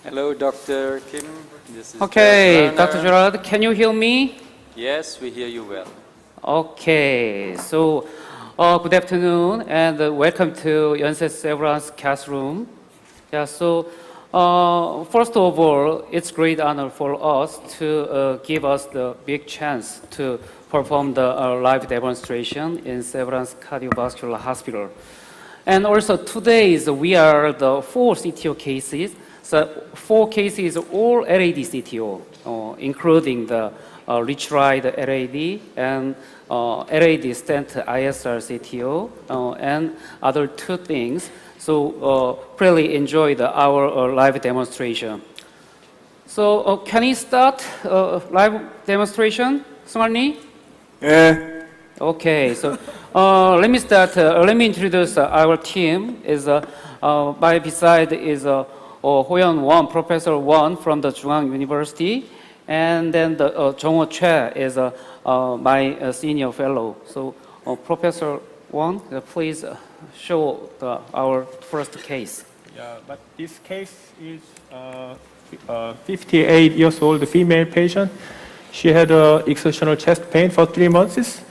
Hello, Dr. Kim. This is Okay, Werner. Dr. Gerard, can you hear me? Yes, we hear you well. Okay, so good afternoon and welcome to Yonsei Severance classroom. Yeah, so first of all, it's great honor for us to give us the big chance to perform the live demonstration in Severance Cardiovascular Hospital. And also today we are the 4 CTO cases. So 4 cases all LAD CTO, including the rich ride LAD and LAD stent ISR CTO and other 2 things. So really enjoy our live demonstration. So can we start live demonstration, Sungani? Yeah. Okay, so let me start. Let me introduce our team. Is by beside is Hoyoun 1, Professor 1 from the Jung-Hee University, and then the Jung-Hee is my senior fellow. So Professor 1, please show our first case. Yeah, but this case is 58 years old female patient. She had exertional chest pain for 3 months,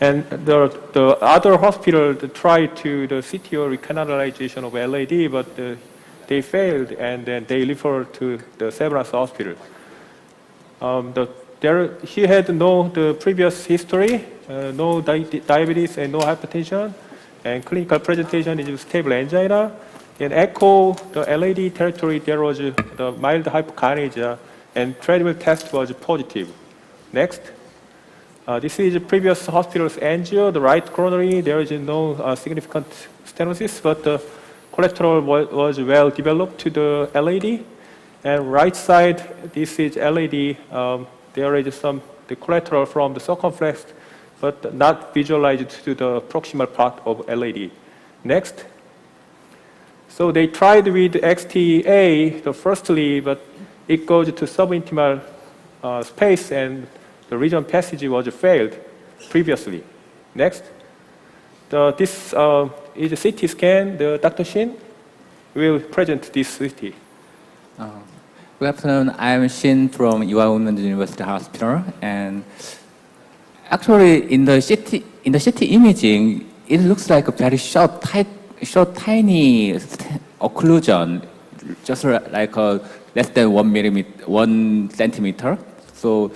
and the other hospital tried to the CTO recanalization of LAD, but they failed, and then they referred to the Severance hospital. She had no previous history, no diabetes and no hypertension, and clinical presentation is stable angina. In echo, the LAD territory, there was the mild hypokinesia, and treadmill test was positive. Next. This is previous hospital's angio, the right coronary. There is no significant stenosis, but the collateral was well developed to the LAD. And right side, this is LAD. There is the collateral from the circumflex, but not visualized to the proximal part of LAD. Next. So they tried with XTA, the firstly, but it goes to subintimal space, and the region passage was failed previously. Next. This is a CT scan. Dr. Shin will present this CT. Good afternoon. I'm Shin from Hoyoun University Hospital, and actually in the CT imaging, it looks like a very short, tiny occlusion, just like less than 1 centimeter. So,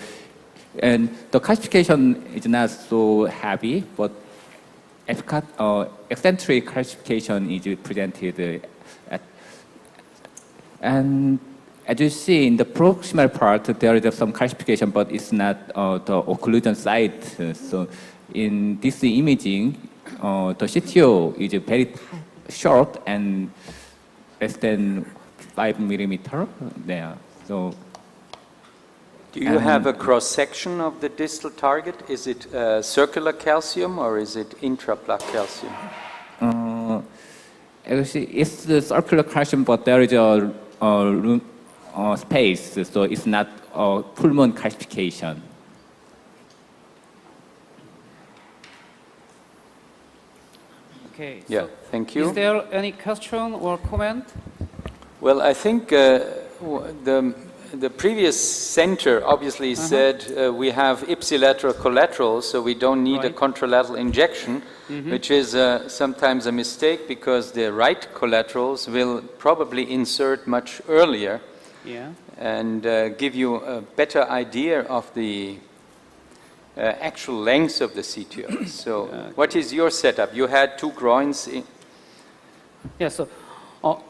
and the calcification is not so heavy, but eccentric calcification is presented. And as you see in the proximal part, there is some calcification, but it's not the occlusion site. So in this imaging, the CTO is very short and less than 5 millimeter there. So. Do you have a cross-section of the distal target? Is it circular calcium or is it intraplaque calcium? Actually, it's the circular calcium, but there is a room, space, so it's not a pulmonary calcification. Okay. Yeah, So thank you. is there any question or comment? Well, I think the previous center obviously said we have ipsilateral collateral, so we don't need a contralateral injection, which is sometimes a mistake because the right collaterals will probably insert much earlier and give you a better idea of the actual length of the CTO. So what is your setup? You had 2 groins. Yeah, so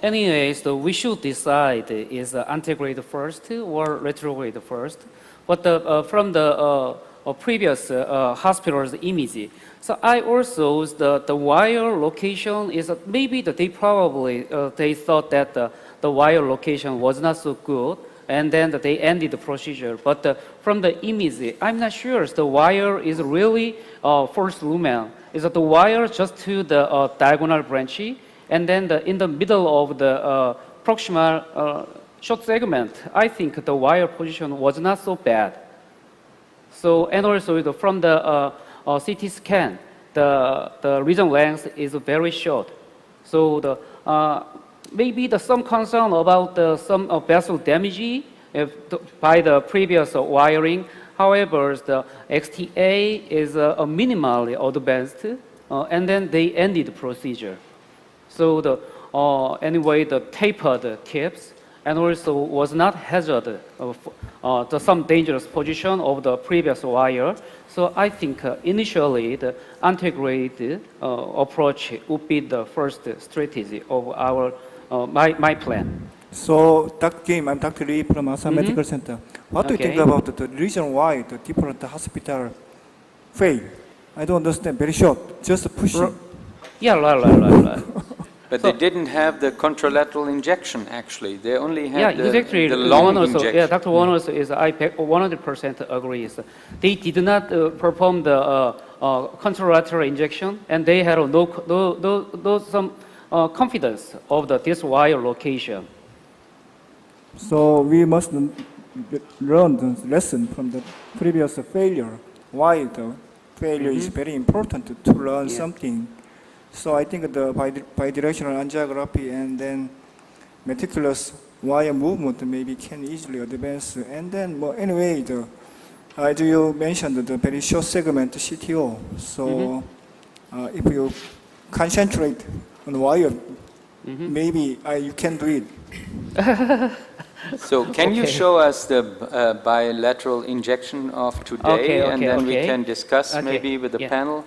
anyways, we should decide is antegrade first or retrograde first. But from the previous hospital's image, so I also the wire location is maybe they probably they thought that the wire location was not so good, and then they ended the procedure. But from the image, I'm not sure the wire is really first lumen. Is that the wire just to the diagonal branch? And then in the middle of the proximal short segment, I think the wire position was not so bad. So, and also from the CT scan, the region length is very short. So maybe some concern about some vessel damage by the previous wiring. However, the XTA is minimally advanced, and then they ended the procedure. So anyway, the tapered tips, and also was not hazard to some dangerous position of the previous wire. So I think initially the Antegrade approach would be the first strategy of our my plan. So, Dr. Kim, I'm Dr. Lee from Assam Medical Center. What do you think Okay. about the reason why the different hospital fail? I don't understand. Very short. Just pushing. Yeah, right. But they didn't have the contralateral injection, actually. They only had exactly. the long One also, injection. yeah, Dr. Won also is I 100% agrees. They did not perform the contralateral injection, and they had some confidence of this wire location. So we must learn the lesson from the previous failure. Why the failure is very important to learn something. So I think the bidirectional angiography and then meticulous wire movement maybe can easily advance. And then, well, anyway, as you mentioned, the very short segment CTO. So if you concentrate on wire, maybe you can do it. So can you show us the bilateral injection of today, and then we can discuss maybe with the panel?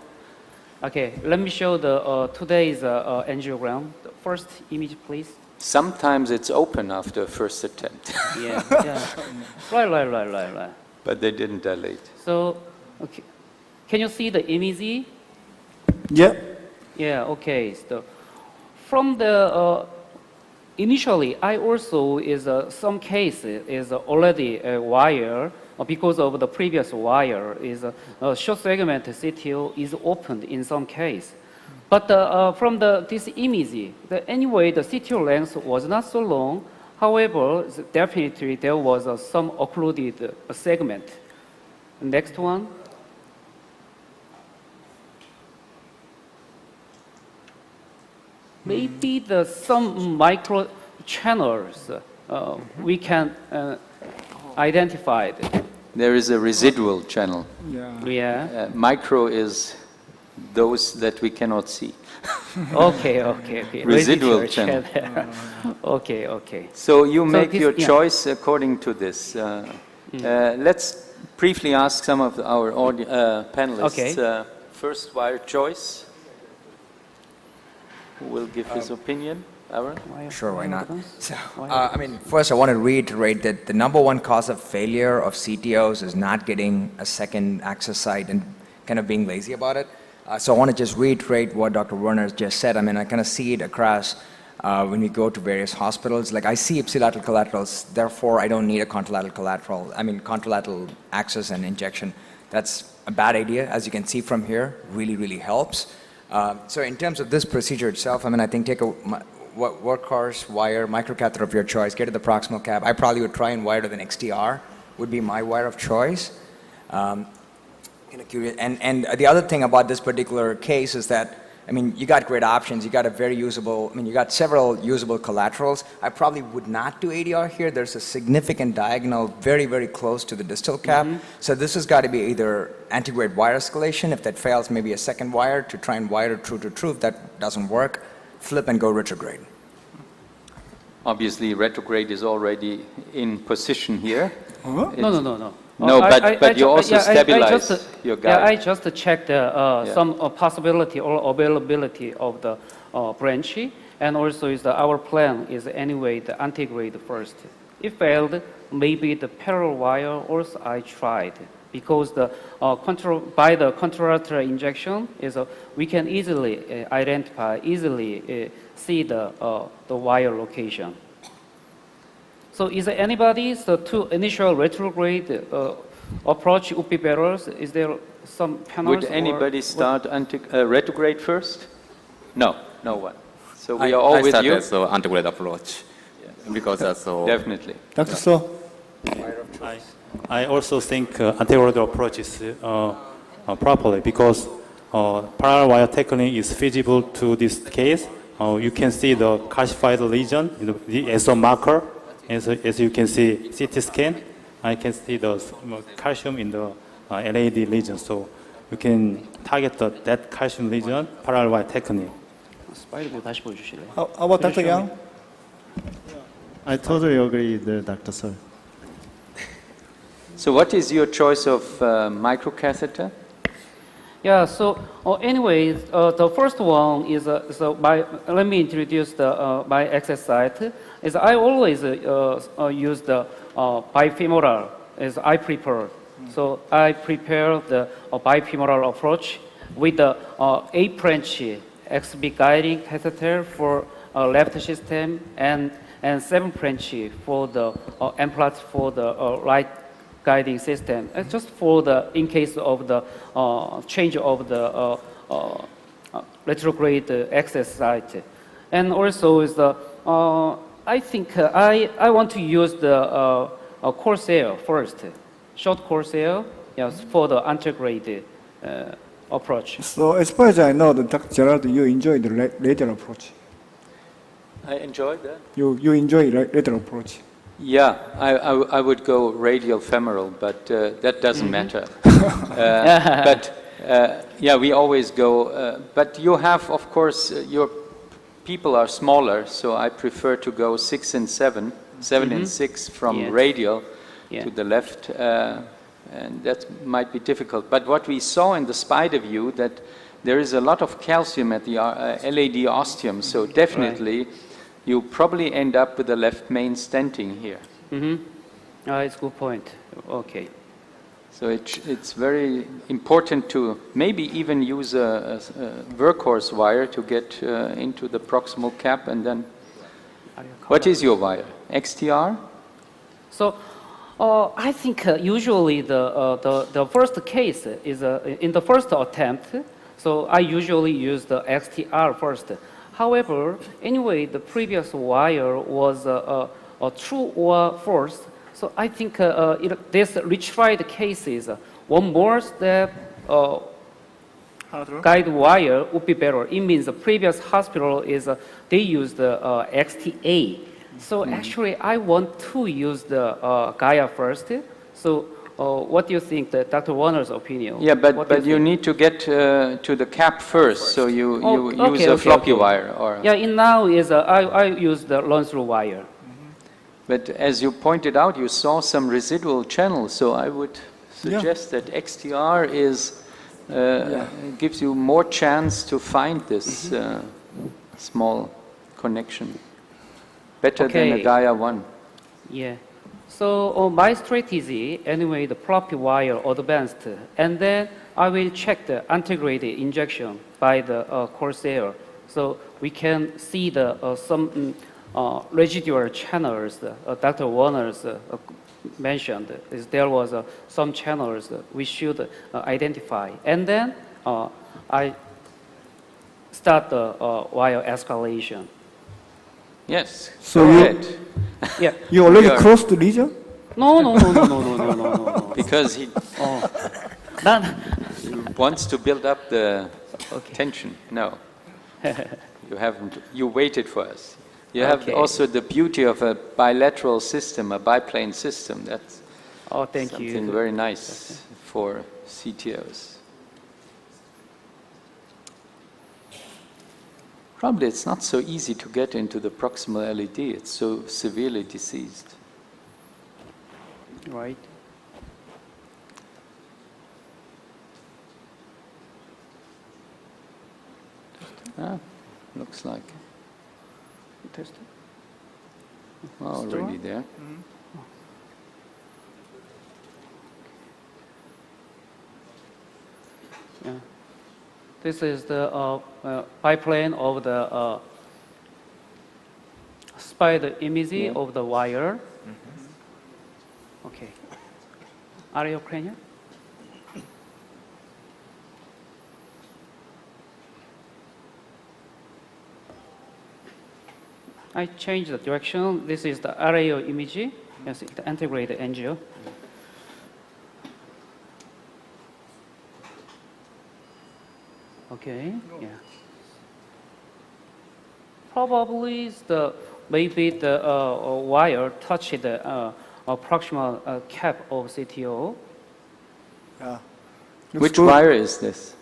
Okay, let me show the today's angiogram. The first image, please. Sometimes it's open after first attempt, Yeah. Right. but they didn't dilate. So, okay. Can you see the image? Yeah. Yeah, okay. So, from the initially, I also is some case is already a wire because of the previous wire is a short segment CTO is opened in some case. But from this image, anyway, the CTO length was not so long. However, definitely there was some occluded segment. Next one. Maybe some micro channels we can identify. There is a residual channel. Yeah. Micro is those that we cannot see. Okay. Residual channel. Okay. So you make this- your yeah. choice according to this. Let's briefly ask some of our panelists. Okay. First, wire choice. Who will give his opinion? Aaron? Sure, why not? So, first I want to reiterate that the number one cause of failure of CTOs is not getting a second access site and kind of being lazy about it. So I want to just reiterate what Dr. Werner just said. I kind of see it across when we go to various hospitals. Like I see ipsilateral collaterals, therefore I don't need a contralateral access and injection. That's a bad idea, as you can see from here, really helps. So in terms of this procedure itself, I think take a workhorse wire, microcatheter of your choice, get to the proximal cap. I probably would try and wire to an XTR, would be my wire of choice. And the other thing about this particular case is that, you got great options. You got you got several usable collaterals. I probably would not do ADR here. There's a significant diagonal very close to the distal cap. So this has got to be either antegrade wire escalation. If that fails, maybe a second wire to try and wire true to true. If that doesn't work, flip and go retrograde. Obviously, retrograde is already in position here. No. No, but you also stabilize your guide. Yeah, I just checked some possibility or availability of the branch, and also our plan is anyway the antegrade first. If failed, maybe the parallel wire also I tried because by the contralateral injection we can easily identify, see the wire location. So is there anybody, to initial retrograde approach would be better? Is there some panels? Would anybody start retrograde first? No one. So we are all with you? So antegrade approach. Because that's so... Definitely. Dr. So. I also think antegrade approach is properly because parallel wire technique is feasible to this case, you can see the calcified lesion as a marker. As you can see, CT scan, I can see the calcium in the LAD lesion. So you can target that calcium lesion parallel wire technique. 스파이더 다시 보여주실래요? How about Dr. Yang? I totally agree with Dr. Seol. So what is your choice of microcatheter? Yeah, so anyway, the first one is let me introduce my exercise. Is I always use the bifemoral as I prefer. So I prepare the bifemoral approach with the 8-branch XB guiding catheter for left system and 7-branch for the implant for the right guiding system. Just for the in case of the change of the retrograde access site, and also is the I think I want to use the Corsair first, short Corsair, yes, for the Antegrade approach. So as far as I know, Dr. Gerard, you enjoy the lateral approach. I enjoyed that. You enjoy lateral approach. Yeah, I would go radial femoral, but that doesn't matter. But yeah, we always go. But you have, of course, your people are smaller, so I prefer to go 6 and 7, 7 and 6 from radial to the left, and that might be difficult. But what we saw in the spider view that there is a lot of calcium at the LAD ostium, so definitely. You probably end up with the left main stenting here. It's a good point. Okay. So it's very important to maybe even use a workhorse wire to get into the proximal cap, and then. What is your wire? XTR? So I think usually the first case is in the first attempt. So I usually use the XTR first. However, anyway, the previous wire was true or false. So I think this retried case is one more step guide wire would be better. It means the previous hospital is they used the XTA. So actually, I want to use the Gaia first. So what do you think, Dr. Warner's opinion? Yeah, but you need to get to the cap first, so you use a floppy wire. Or yeah, in now is I use the run-through wire. But as you pointed out, you saw some residual channels, so I would suggest that XTR is gives you more chance to find this small connection. Better than a Gaia 1. Yeah. So my strategy, anyway, the floppy wire advanced, and then I will check the Antegrade injection by the Corsair, so we can see the some residual channels. Dr. Warner's mentioned is there was some channels we should identify, and then I start the wire escalation. Yes. So you already crossed the lesion? No. Because he wants to build up the tension. No, you haven't. You waited for us. You have also the beauty of a bilateral system, a biplane system. That's something very nice for CTOs. Probably it's not so easy to get into the proximal LED. It's so severely diseased. Right. Looks like. Well, already there. Yeah. This is the biplane of the spider image of the wire. Okay. Areocranial? I changed the direction. This is the array image. Yes, the Antegrade angio. Okay. Yeah. probably maybe the wire touched the proximal cap of CTO. Yeah. Which wire is this?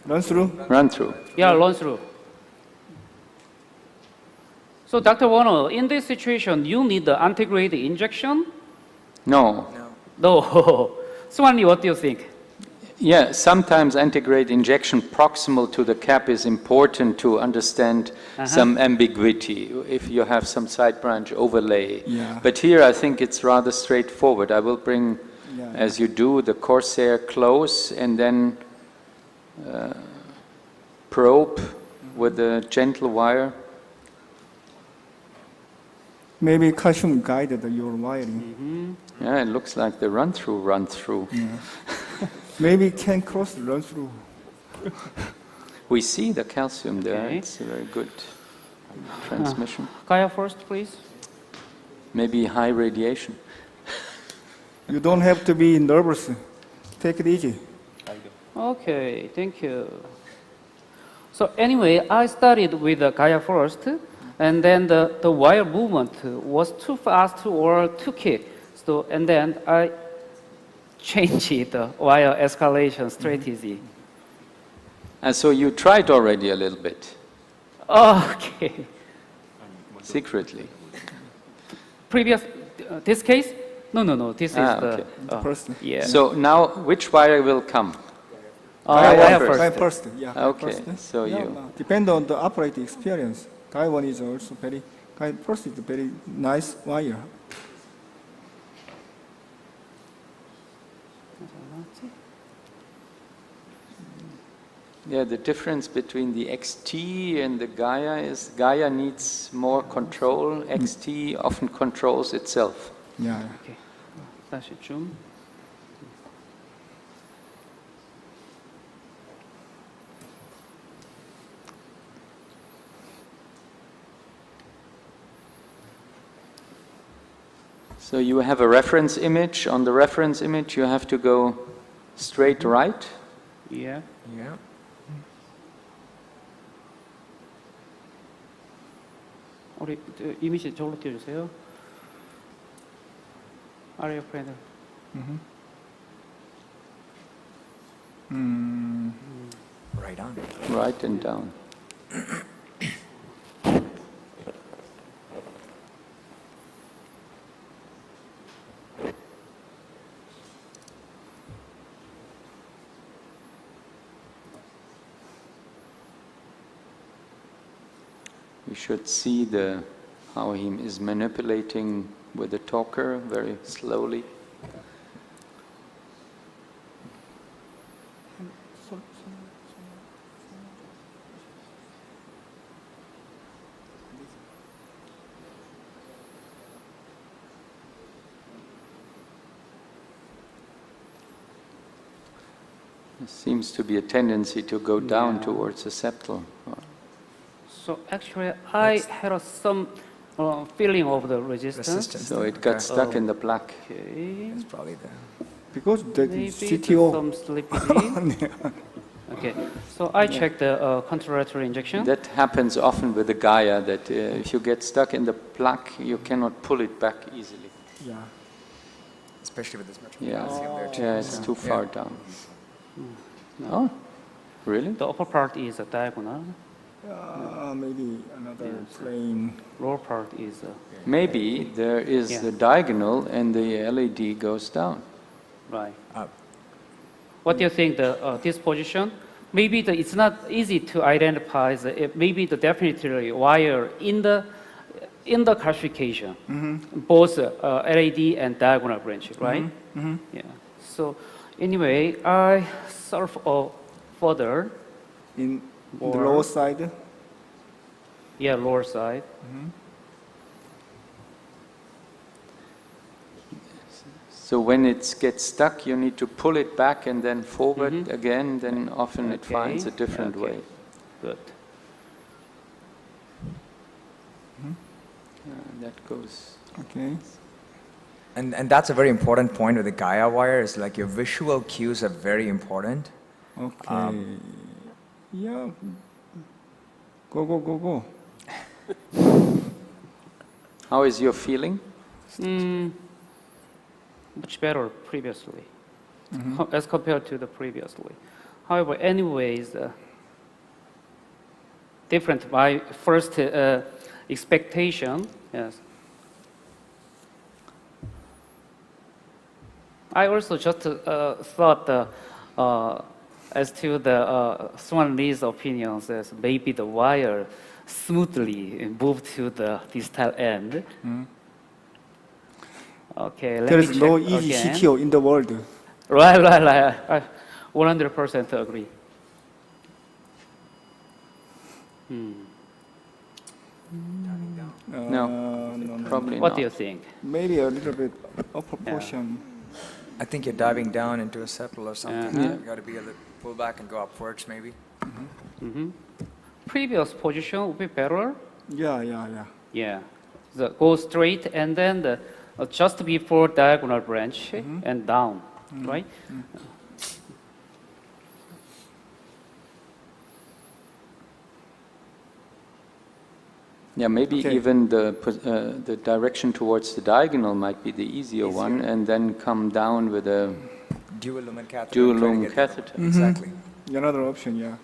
Run through. Run through. Yeah, run through. So, Dr. Wano, in this situation, you need the antegrade injection? No. No. Swanee, what do you think? Yeah, sometimes antegrade injection proximal to the cap is important to understand some ambiguity if you have some side branch overlay. Yeah. But here I think it's rather straightforward. I will bring, as you do, the Corsair close and then probe with a gentle wire. Maybe calcium guided your wiring. Yeah, it looks like the run-through. Yeah. Maybe can cross run through. We see the calcium there. Okay. It's a very good transmission. Kaya first, please. Maybe high radiation. You don't have to be nervous. Take it easy. Okay, thank you. So anyway, I started with the Gaia first, and then the wire movement was too fast or too quick. So, and then I changed the wire escalation strategy. And so you tried already a little bit, Okay. secretly. Previous, this case? No, this is okay. the First. yeah. So now which wire will come? Gaia first. Guy first. first. Yeah. Okay, First. so Yeah, you... depend on the operating experience. Guy one is also very. Guy first is a very nice wire. Yeah, the difference between the XT and the Gaia is Gaia needs more control. XT often controls itself. Yeah. Okay. 다시 좀. So you have a reference image. On the reference image, you have to go straight right. Yeah. Yeah. 우리 이미지 저걸로 띄워주세요. 아래 옆에 Right on. Right and down. You should see how he is manipulating with the talker very slowly. There seems to be a tendency to go down towards the septal. So actually, I had some feeling of the resistance. So it got stuck in the plaque. Okay. It's probably the... Because the Maybe CTO. some slippage. Okay. So I checked the contralateral injection. That happens often with the Gaia, that if you get stuck in the plaque, you cannot pull it back easily. Yeah. Especially with this much Yeah, calcium there too. yeah, it's too far down. Oh, really? The upper part is a diagonal. Maybe another plane. Lower part is Maybe there is Yeah. the diagonal and the LED goes down. right. What do you think? This position? Maybe it's not easy to identify. Maybe the definitely wire in the calcification, both LAD and diagonal branch, right? Yeah. So anyway, I surf further. In the Or- lower side. Yeah, lower side. So when it gets stuck, you need to pull it back and then forward again, then often it Okay. finds a different Okay. way. Good. That goes. Okay. And that's a very important point with the Gaia wire, is like your visual cues are very important. Okay. Yeah. Go. How is your feeling? Much better previously, as compared to the previously. However, anyways, different. My first expectation, yes. I also just thought as to the Swan Lee's opinions, as maybe the wire smoothly moved to the distal end. Okay, let There me is check no easy again. CTO in the world. Right. I 100% agree. No. Probably What not. do you think? Maybe a little bit of proportion. I think you're diving down into a septal or something. Uh-huh. You got to be a little pull back and go upwards, maybe. Previous position would be better. Yeah. Yeah. Go straight and then just before diagonal branch and down, right? Yeah, maybe Okay. even the direction towards the diagonal might be the easier one, and then come down with a Dual lumen catheter. dual and try to lumen get- catheter. Exactly. Another option, yeah.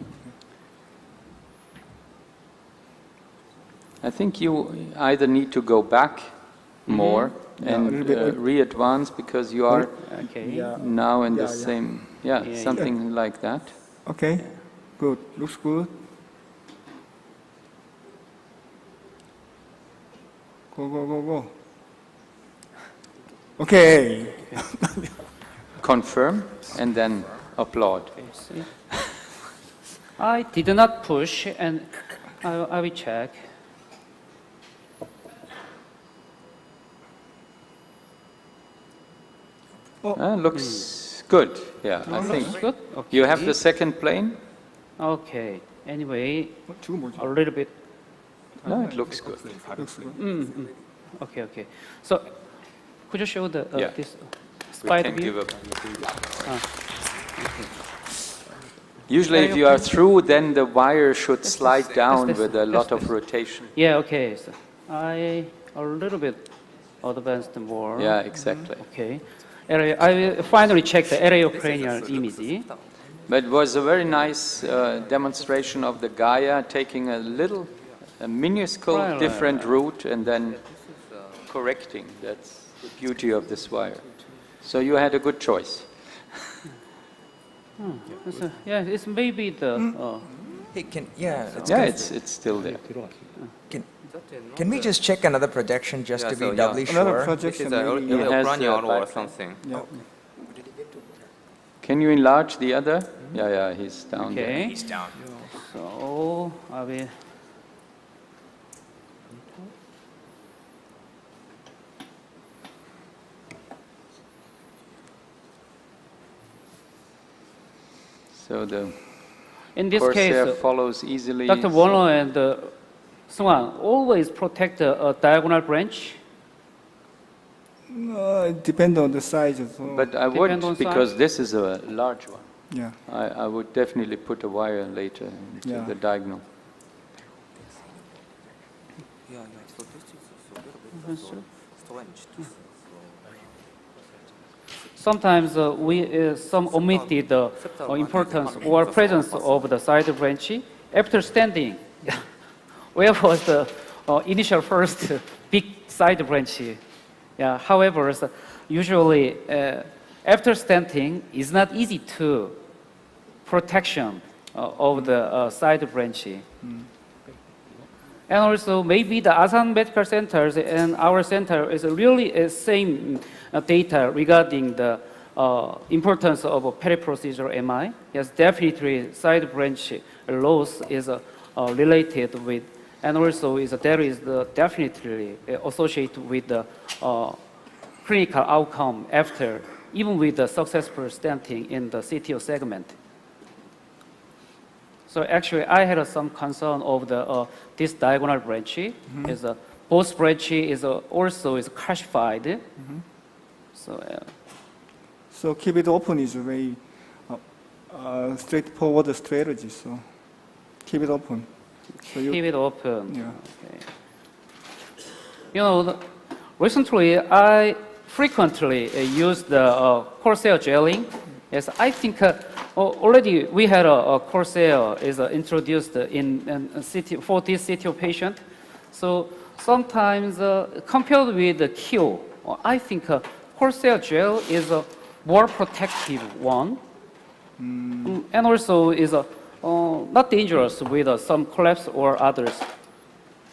I think you either need to go back more Yeah, a and little bit. re-advance because you are Okay. Yeah. now in the Yeah. same, Yeah. something like that. Okay. Good. Looks good. Go. Okay. Confirm and then applaud. See? I did not push, and I will check. Looks good. Yeah, I think. Good. Okay. You have the second plane? Okay. Anyway, 지금 뭐지? a little bit. No, it looks good. Looks good. Okay. So, could you show the Yeah. this We spider can give view? up. Usually if you are through, then the wire should slide down with a lot of rotation. Yeah. Okay. So I a little bit advanced more. Yeah, exactly. Okay. I will finally check the areocranial image. But it was a very nice demonstration of the Gaia taking a minuscule Right. different route and then correcting. That's the beauty of this wire. So you had a good choice. Yeah, it's maybe the. Hey, it's Yeah, good. it's still there. Can we just check another projection just to be doubly Another sure? This projection is a maybe. It has Ucranian or back- something. Yeah. Can you enlarge the other? Yeah, he's down there. Okay. He's down. So I will. So the In this Corsair case, follows easily. Dr. Warner and Swan always protect the diagonal branch. It depends on the size. So. But I Depend on would, because size? this is a large one. Yeah. I would definitely put a wire later into Yeah. the diagonal. Sometimes some omitted the importance or presence of the side branch after standing. Where was the initial first big side branch? Yeah. However, usually after stenting, it's not easy to protection of the side branch. And also, maybe the Asan Medical Centers and our center is really same data regarding the importance of periprocedural MI. Yes, definitely side branch loss is related with, and also there is definitely associated with the clinical outcome after, even with the successful stenting in the CTO segment. So actually, I had some concern of the this diagonal branch. Is both branch is also calcified. So keep it open is a very straightforward strategy. So keep it open. So you, keep it open. yeah. Okay. You know, recently I frequently use the Corsair gelling. Yes, I think already we had a Corsair is introduced for this CTO patient. So sometimes compared with the Q, I think Corsair gel is a more protective one, and also is not dangerous with some collapse or others.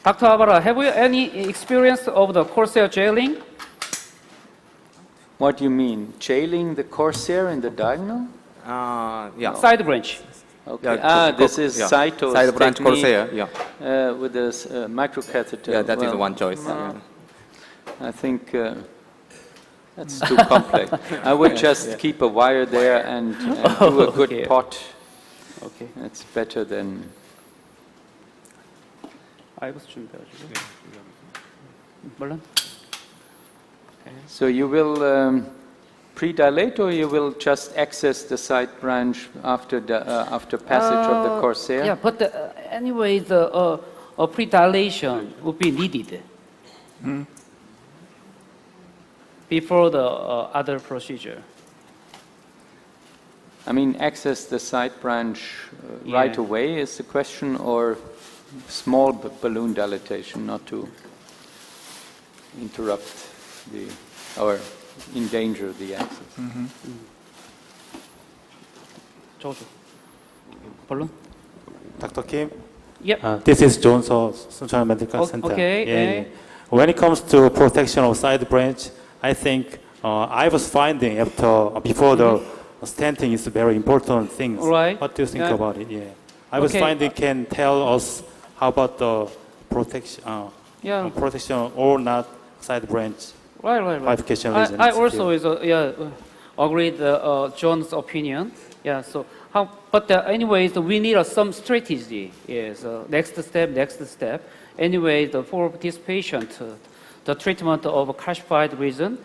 Dr. Habara, have you any experience of the Corsair gelling? What do you mean? Jailing the Corsair in the diagonal? Yeah. Side branch. Okay. Yeah, This is yeah. Saito's Side branch technique, Corsair, yeah. with this microcatheter. Yeah, that is Well, one choice. Yeah. I think that's too complex. I would just keep a wire there and do a good Okay. pot. Okay. That's better than... 아이버스 준비해가지고. 물론. So you will pre-dilate, or you will just access the side branch after passage of the Corsair? Yeah, but anyway, the pre-dilation would be needed before the other procedure. I mean, access the side branch right Yeah. away is the question, or small balloon dilatation, not to interrupt or endanger the access. 저거. balloon? Dr. Kim, Yep. this is Johnson Suncheon Medical Center. Okay, Yeah. When it comes to protection of side branch, I think I was finding before the stenting is a very important thing. Right. What do you think Yeah. about it? Yeah. I was Okay. finding can tell us how about the protection, Yeah. protection or not side branch. Right. Bifurcation I lesions, also is agree the John's opinion. Yeah. So but anyways, we need some strategy. Yes. Next step. Anyway, for this patient, the treatment of calcified region,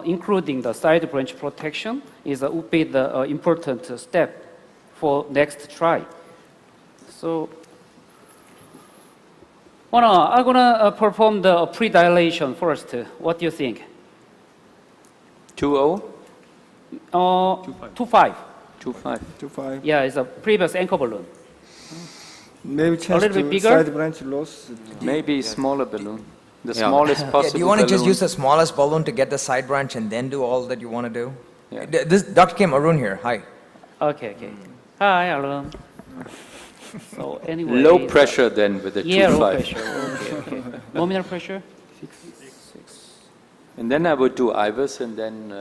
including the side branch protection, would be the important step for next try. So, I'm gonna perform the pre-dilation first. What do you think? 2.0? 2.5. 2.5. 2.5. Yeah, it's a previous anchor balloon. Maybe chance little bit to bigger? side branch loss. Maybe smaller balloon. The Yeah. smallest Yeah, possible do you want to just balloon. use the smallest balloon to get the side branch and then do all that you want to do? Yeah. This Dr. Kim, Arun here. Hi. Okay. Hi, Alan. So anyway. Low pressure then with the 2.5. Yeah, low pressure. Okay. Nominal pressure? 6. And then I would do IVUS and then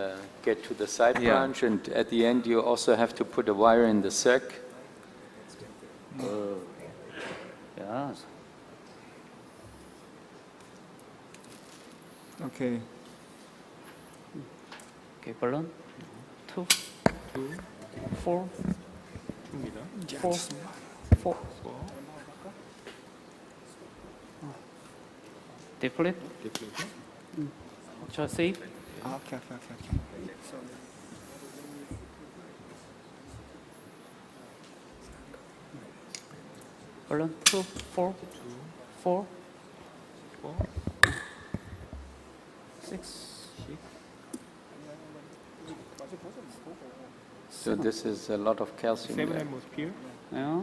get to the side Yeah. branch, and at the end you also have to put a wire in the circ. Yes. Okay. Okay, balloon. 2, 4, 4. Deflate. Just safe. Okay. Balloon 2, 4, 6. So this is a lot of calcium. 7 there. atmosphere. Yeah.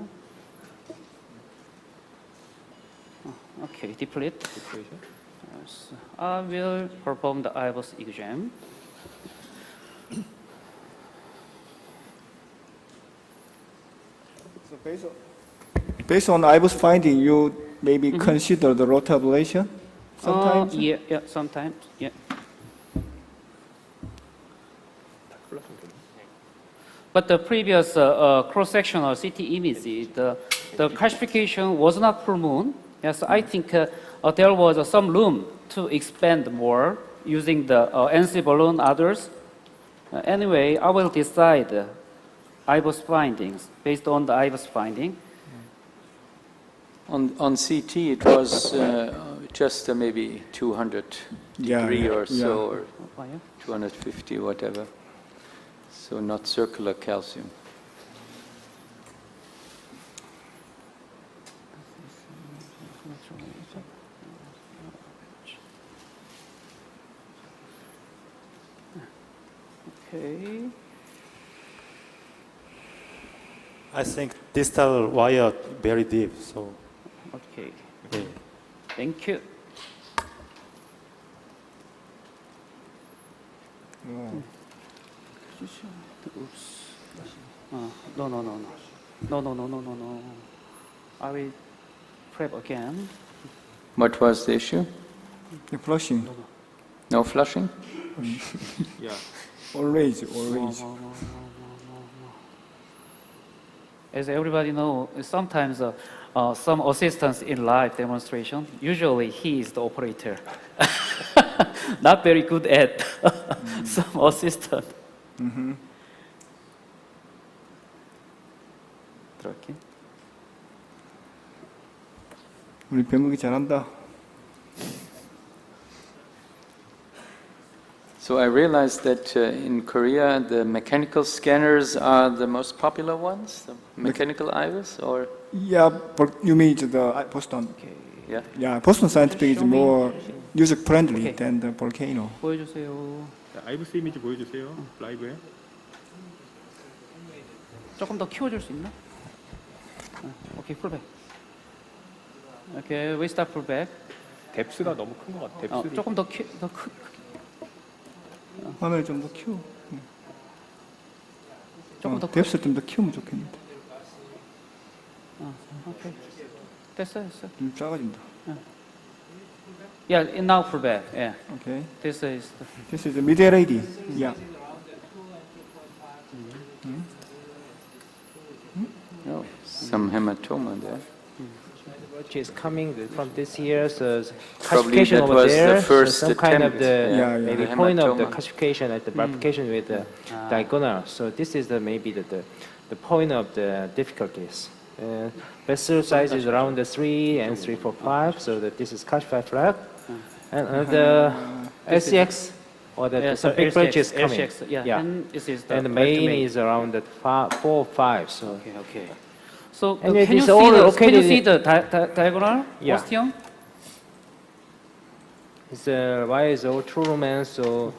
Okay, deplete. Yes. I will perform the IVUS exam. So based on IVUS finding, you maybe consider the rotor ablation sometimes? Yeah, sometimes. Yeah. But the previous cross-sectional CT image, the calcification was not full moon. Yes, I think there was some room to expand more using the NC balloon, others. Anyway, I will decide IVUS findings based on the IVUS finding. On CT it was just maybe 200 degree or so, or Oh, yeah. 250, whatever. So not circular calcium. Okay. I think distal wire very deep, so Okay. yeah. Thank you. Oops. No, no, no, no. No, no, no, no, no, no. I will prep again. What was the issue? The flushing. No flushing? Always. As everybody knows, sometimes some assistants in live demonstration, usually he is the operator. Not very good at some assistant. 그렇게. 우리 배목이 잘한다. So I realized that in Korea the mechanical scanners are the most popular ones, the mechanical iris, or Yeah, but you mean the Boston? yeah. Yeah, Boston Scientific is more user friendly Okay. than the volcano. 보여주세요. 아이브스 이미지 보여주세요. 라이브에. 조금 더 키워줄 수 있나? 오케이, 풀백. 오케이, we start 풀백. 뎁스가 너무 큰 것 같아. 뎁스. 조금 더 크. 화면을 좀 더 키워. 조금 더 크. 뎁스를 좀 더 키우면 좋겠는데. 오케이. 됐어. 좀 작아진다. Yeah, now 풀백. Yeah. Okay. This is the, This is the mid LED. Yeah. Oh, some hematoma there. Which is coming from this year, so Probably classification that over was there, the first so some kind of attempt. the Yeah, maybe the point of the hematoma. classification at the bifurcation with the diagonal. So this is the maybe the point of the difficulties. Vessel size is around the 3 and 3, 4, 5, so that this is classified flag. And the LCX or the some big branch is coming. LCX, yeah. Yeah. And this is the And the main is around the 4, 5. So Okay. So And can it you is see all the located diagonal Yeah. ostium? it's why is all true romance, so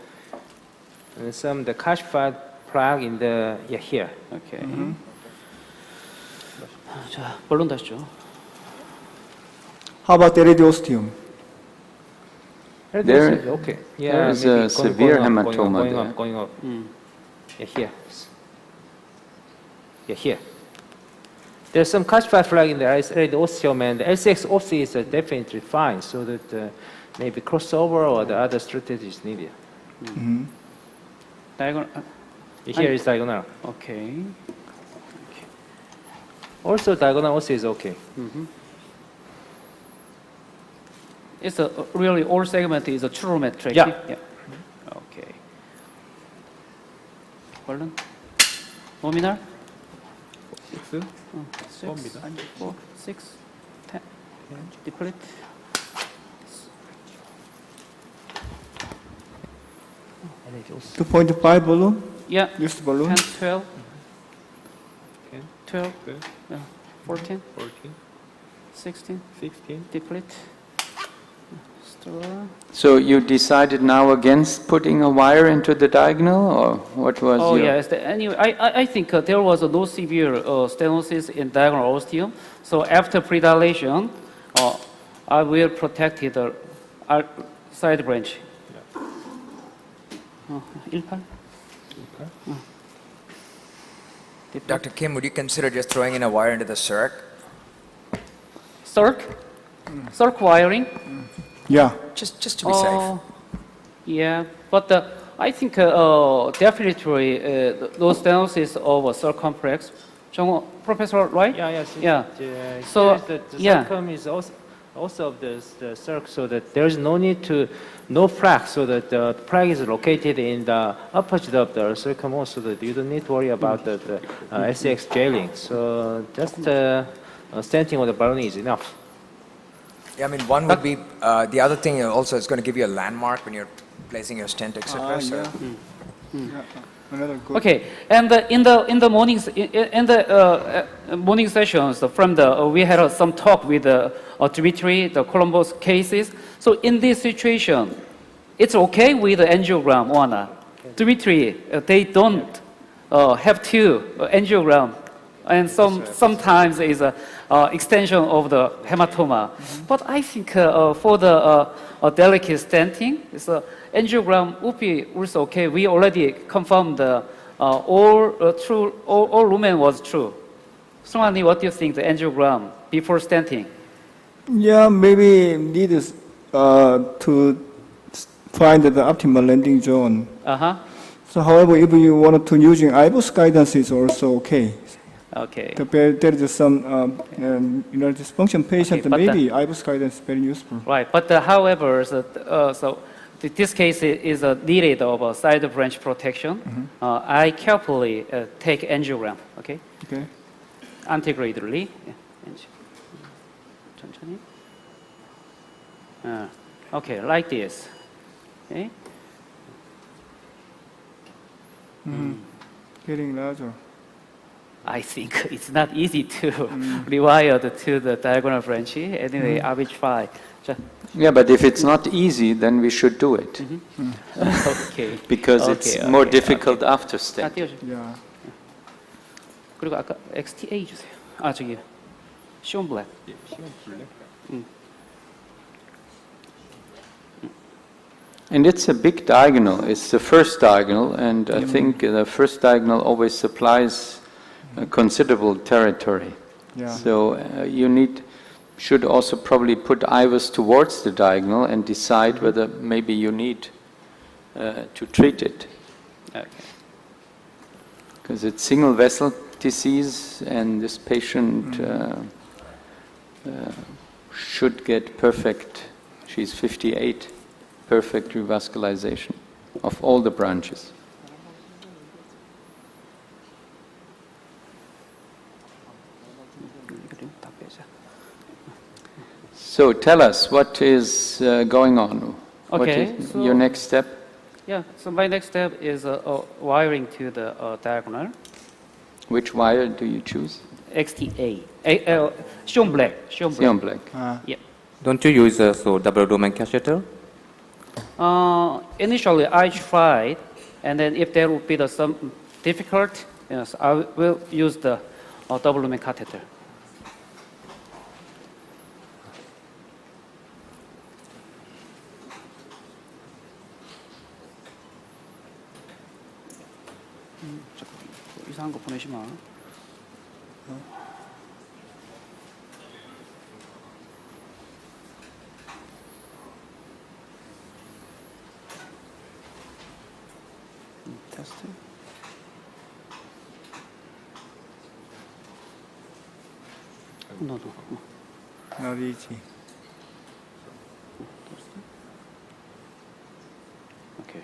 and some the classified flag in the here. Okay. 자, 본론 다시죠. How about the radiostium? There- Okay. there is maybe a severe going hematoma going up. Yeah, here. Yeah, here. There's some classified flag in the osteum, and the LCX OC is definitely fine, so that maybe crossover or the other strategy is needed. diagonal. Here is diagonal. Okay. Also, diagonal OC is okay. It's a really all segment is a true metric. Yeah. Okay. 본론. nominal. 6. 6, 4, 6, 10. Deplete. And it also 2.5 balloon? Yeah. Used balloon? 10, 12. 12. Yeah. 14. 16. 16. Deplete. Store. So you decided now against putting a wire into the diagonal, or what was Oh your... yes. Anyway, I think there was no severe stenosis in diagonal ostium. So after predilation, I will protect the side branch. 18. Dr. Kim, would you consider just throwing in a wire into the circ? Circ wiring. Yeah. Just to be safe. Yeah, but I think definitely those stenosis of a circumflex. Professor, right? Yeah. So, the yeah. circum is also of the circ, so that there is no frag, so that the frag is located in the opposite of the circum, also that you don't need to worry about the SX jailing. So just stenting of the balloon is enough. Yeah, I mean, one would be, the other thing also is going to give you a landmark when you're placing your stent, etc. So Another good. Okay, and in the mornings in the morning sessions from the we had some talk with Dimitri, the Columbus cases. So in this situation, it's okay with the angiogram or not? Dmitry, they don't have two angiogram, and sometimes is a extension of the hematoma. But I think for the delicate stenting, angiogram would be also okay. We already confirmed all lumen was true. Sungani, what do you think the angiogram before stenting? Yeah, maybe need to find the optimal landing zone. So, however, if you want to using IVUS guidance, is also okay. Okay. There is some dysfunction patient, Okay, but maybe IVUS guidance is very useful. Right, but however, this case is needed of a side branch protection. I carefully take angiogram. Okay. Okay. Antegrade. Okay, like this. Okay. Getting larger. I think it's not easy to rewire to the diagonal branch. Anyway, I will try. Yeah, but if it's not easy, then we should do it. Okay. Because it's more difficult after 아, stent. 띄워주세요. Yeah. 그리고 아까 XTA 주세요. 아, 저기 시온 블랙. And it's a big diagonal. It's the first diagonal, and I think the first diagonal always supplies a considerable territory. Yeah. So should also probably put IVUS towards the diagonal and decide whether maybe you need to treat it. Okay. Because it's single vessel disease, and this patient should get perfect, she's 58, perfect revascularization of all the branches. So tell us, what is going on? What Okay, is so- your next step? Yeah, so my next step is wiring to the diagonal. Which wire do you choose? XTA. Sean black. Xeon black. Yeah. Don't you use a double domain catheter? Initially, I tried, and then if there would be some difficult, yes, I will use the double lumen catheter. 이상한 거 보내지 마. 테스트. 너도. Not easy. 오케이.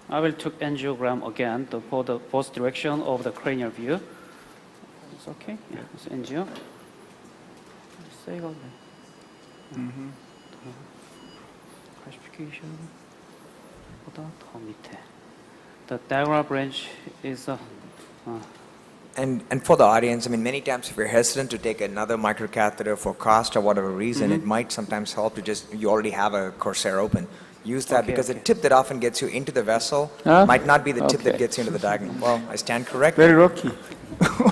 I will take angiogram again for the both direction of the cranial view. It's okay. Yeah, it's angio. Say it Classification. 보다 더 밑에. The diagonal branch is And for the audience, I mean, many times if you're hesitant to take another microcatheter for cost or whatever reason, it might sometimes help to you already have a Corsair open. Use that, because the tip that often gets you into the vessel might not be the tip that gets you into the diagonal. Well, I stand corrected. Very lucky.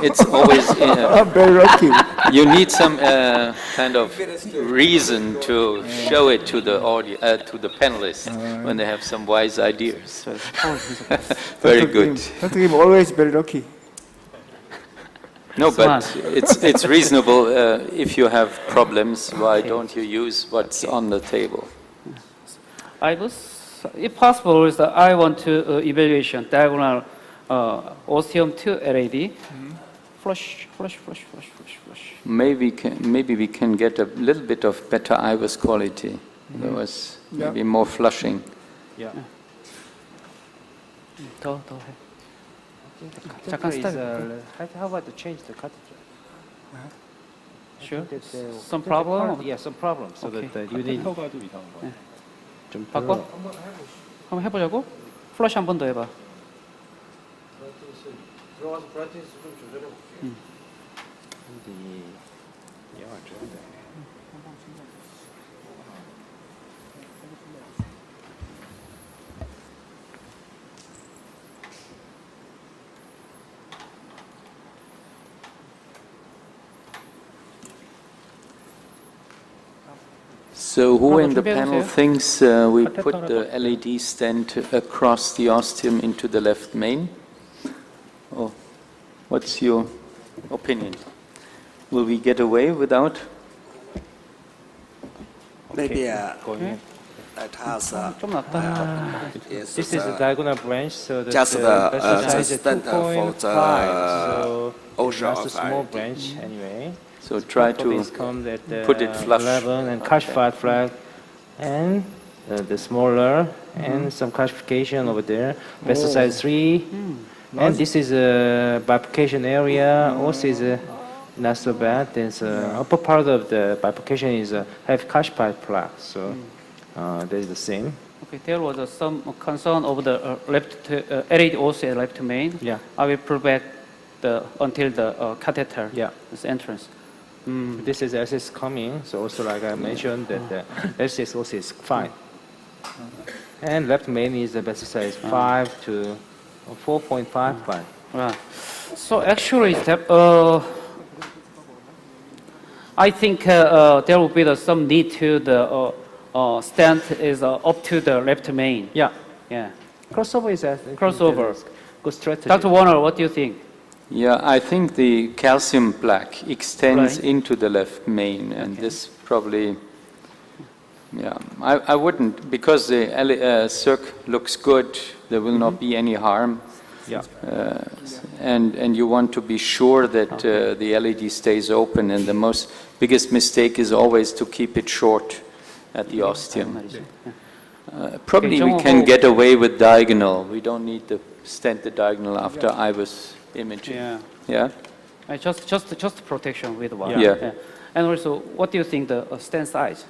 It's always, Very lucky. you need some kind of reason to show it to the to the panelists when they have some wise ideas. Very good. Dr. Kim always very lucky. No, but it's reasonable. If you have problems, why don't you use what's on the table? if possible, I want to evaluation diagonal ostium to LAD. Flush. Maybe we can get a little bit of better IVUS quality. There was maybe more flushing. Yeah. 더 해. 잠깐 how about to change the catheter? Sure. That, Some problem? Yeah, some problem. So Okay. that you need 좀 바꿔? 한번 해보자고? 플러시 한 번 더 해봐. So who in the 준비해 panel 주세요. thinks we put the LED stand across the ostium into the left main? Or what's your opinion? Will we get away without? Maybe it has 좀 낫다. is This is a diagonal branch, so that just the the vessel size is stand for 2.5. the So ocean that's a of small IT. branch anyway. So try For to this comes at put it flush. 11 and calcified flag, and the smaller, and some calcification over there. Vessel size 3, and this is a bifurcation area. Also is not so bad. There's upper part of the bifurcation is have calcified plaque, so that is the same. Okay, there was some concern over the LAD also left main. Yeah. I will pull back until the catheter is entrance. This is SS coming, so also like I mentioned that the SS also is fine. And left main is the vessel size 5 to 4.55. Right. So actually, I think there will be some need to the stand is up to the left main. Yeah. Yeah. Crossover is a Crossover. good strategy. Dr. Warner, what do you think? Yeah, I think the calcium plaque extends Right. into the left main, and this probably, yeah, I wouldn't, because the circ looks good, there will not be any harm. Yeah. And you want to be sure that the LED stays open, and the biggest mistake is always to keep it short at the ostium. Probably we Jung-Hee. can get away with diagonal. We don't need to stent the diagonal after IVUS imaging. Yeah. Yeah? Just protection with one. Yeah. And also, what do you think the stand size?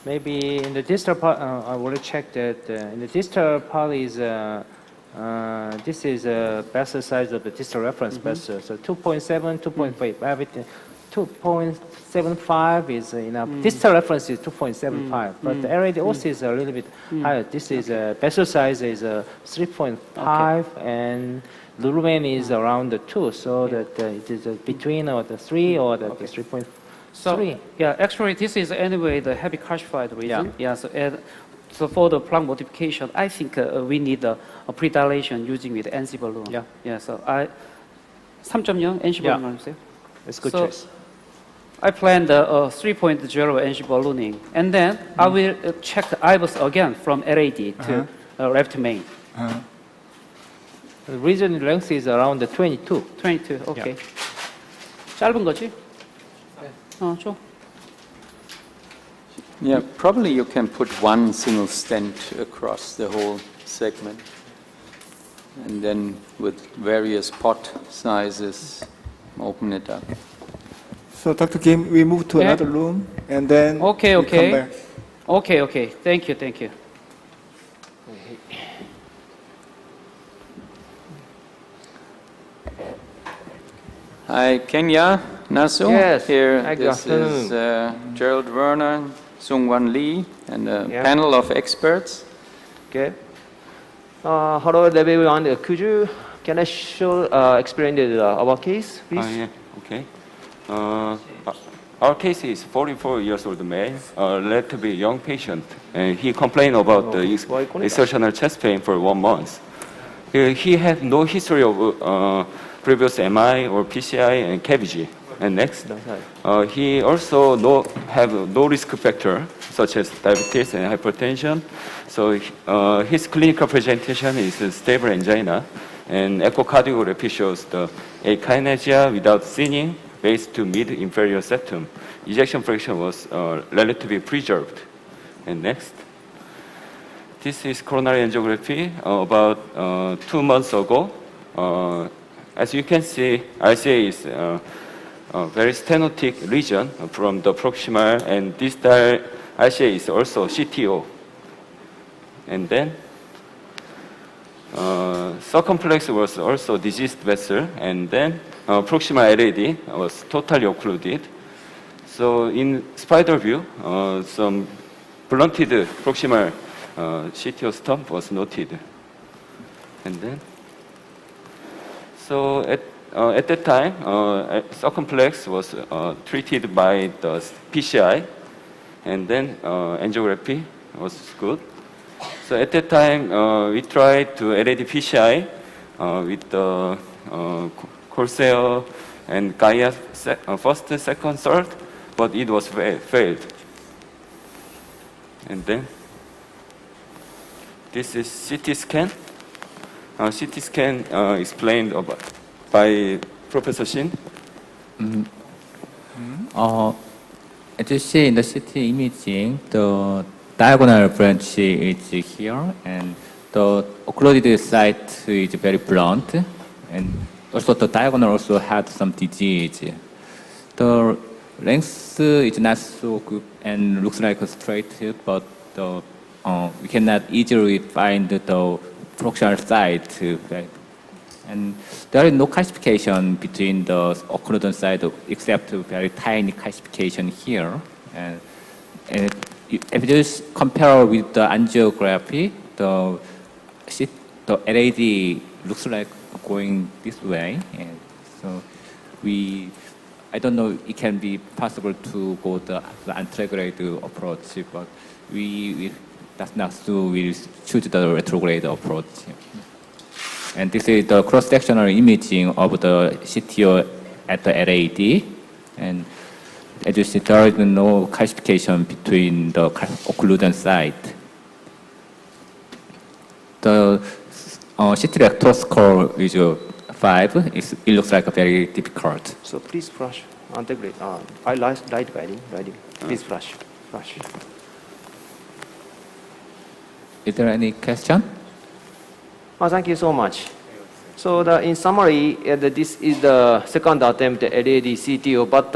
Maybe in the distal part, I want to check that in the distal part is this is a vessel size of the distal reference vessel. So 2.7, 2.5, everything. 2.75 is enough. Distal reference is 2.75, but the LAD also is a little bit higher. This is vessel size is 3.5, and lumen is around the 2, so that it is between the 3 or the 3.3. So, yeah, actually, this is anyway the heavy calcified region. Yeah. So for the plaque modification, I think we need a predilation using with NC balloon. Yeah. Yeah. So 3.0 NC balloon 해주세요. It's good So, choice. I plan the 3.0 NC ballooning, and then I will check the IVUS again from LAD to left main. The region length is around the 22. 22. Okay. 짧은 거지? 줘. Yeah, probably you can put one single stent across the whole segment, and then with various pot sizes, open it up. So Dr. Kim, we move to another room and then Okay, we come okay. back. Okay. Thank you. Hi, Kenya, Nasu. Yes, Here, hi, good this is Gerald Werner, Sung-Wan Lee, and a panel of experts. Okay. Hello, everyone. Can I show explain our case, please? Yeah, okay. Our case is 44 years old man, relatively young patient, and he complained about the exertional chest pain for 1 month. He had no history of previous MI or PCI and KVG. And next, he also have no risk factor such as diabetes and hypertension. So his clinical presentation is stable angina, and echocardiography shows the akinesia without thinning based to mid-inferior septum. Ejection fraction was relatively preserved. And next, this is coronary angiography about 2 months ago. As you can see, RCA is a very stenotic region from the proximal, and distal RCA is also CTO. And then circumflex was also diseased vessel, and then proximal LAD was totally occluded. So in spider view, some blunted proximal CTO stump was noted. And then, so at that time, circumflex was treated by the PCI, and then angiography was good. So at that time, we tried to LAD PCI with the Corsair and Gaia first, second, third, but it was failed. And then this is CT scan. CT scan explained about by Professor Shin. As you see in the CT imaging, the diagonal branch is here, and the occluded site is very blunt, and also the diagonal also had some disease. The length is not so good and looks like a straight, but we cannot easily find the proximal site. And there is no calcification between the occluded site except very tiny calcification here. And if you compare with the angiography, the LAD looks like going this way. And so I don't know it can be possible to go the antegrade approach, but that's not so we choose the retrograde approach. And this is the cross-sectional imaging of the CTO at the LAD. And as you see, there is no calcification between the occluded site. The CT rector score is 5. It looks like very difficult. So please flash Antegrade. I like writing. Please flash. Is there any question? Thank you so much. So in summary, this is the second attempt at LAD CTO, but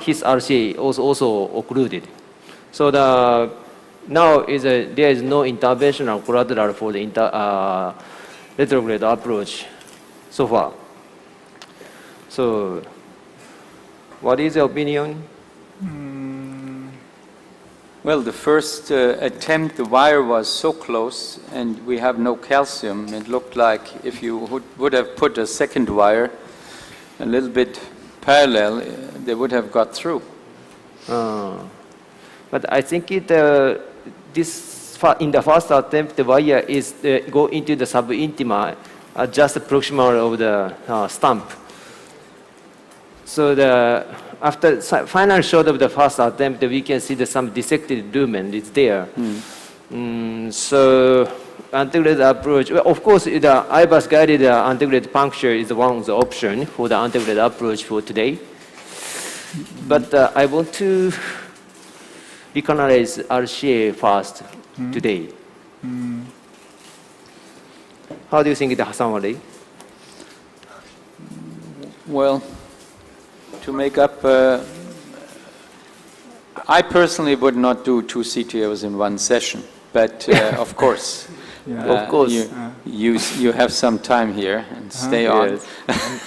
his RCA was also occluded. So now there is no interventional collateral for the retrograde approach so far. So what is your opinion? Well, the first attempt, the wire was so close and we have no calcium. It looked like if you would have put a second wire a little bit parallel, they would have got through. But I think in the first attempt, the wire is go into the subintima, just proximal of the stump. So after final shot of the first attempt, we can see some dissected lumen is there. So antegrade approach, well, of course, the IBUS guided antegrade puncture is one of the options for the antegrade approach for today. But I want to recanalize RCA first today. How do you think, Hassan? Well, to make up, I personally would not do 2 CTOs in one session, but of course, you have some time here and stay on.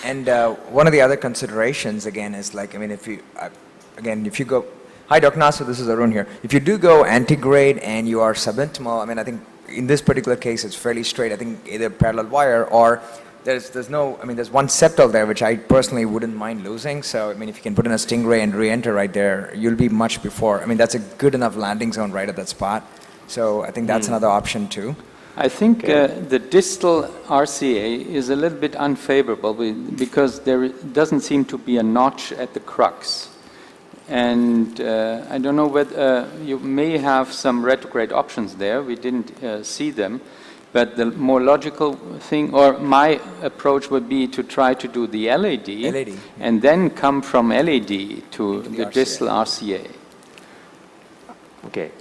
And one of the other considerations again is like, I mean, if you go, hi Dr. Nasu, this is Arun here. If you do go antegrade and you are subintimal, I mean, I think in this particular case it's fairly straight. I think either parallel wire or there's one septal there which I personally wouldn't mind losing. So I mean, if you can put in a stingray and re-enter right there, you'll be much before. I mean, that's a good enough landing zone right at that spot. So I think that's another option too. I think the distal RCA is a little bit unfavorable because there doesn't seem to be a notch at the crux. And I don't know whether you may have some retrograde options there. We didn't see them. But the more logical thing, or my approach would be to try to do the LAD. And then come from LAD to the distal RCA. Okay.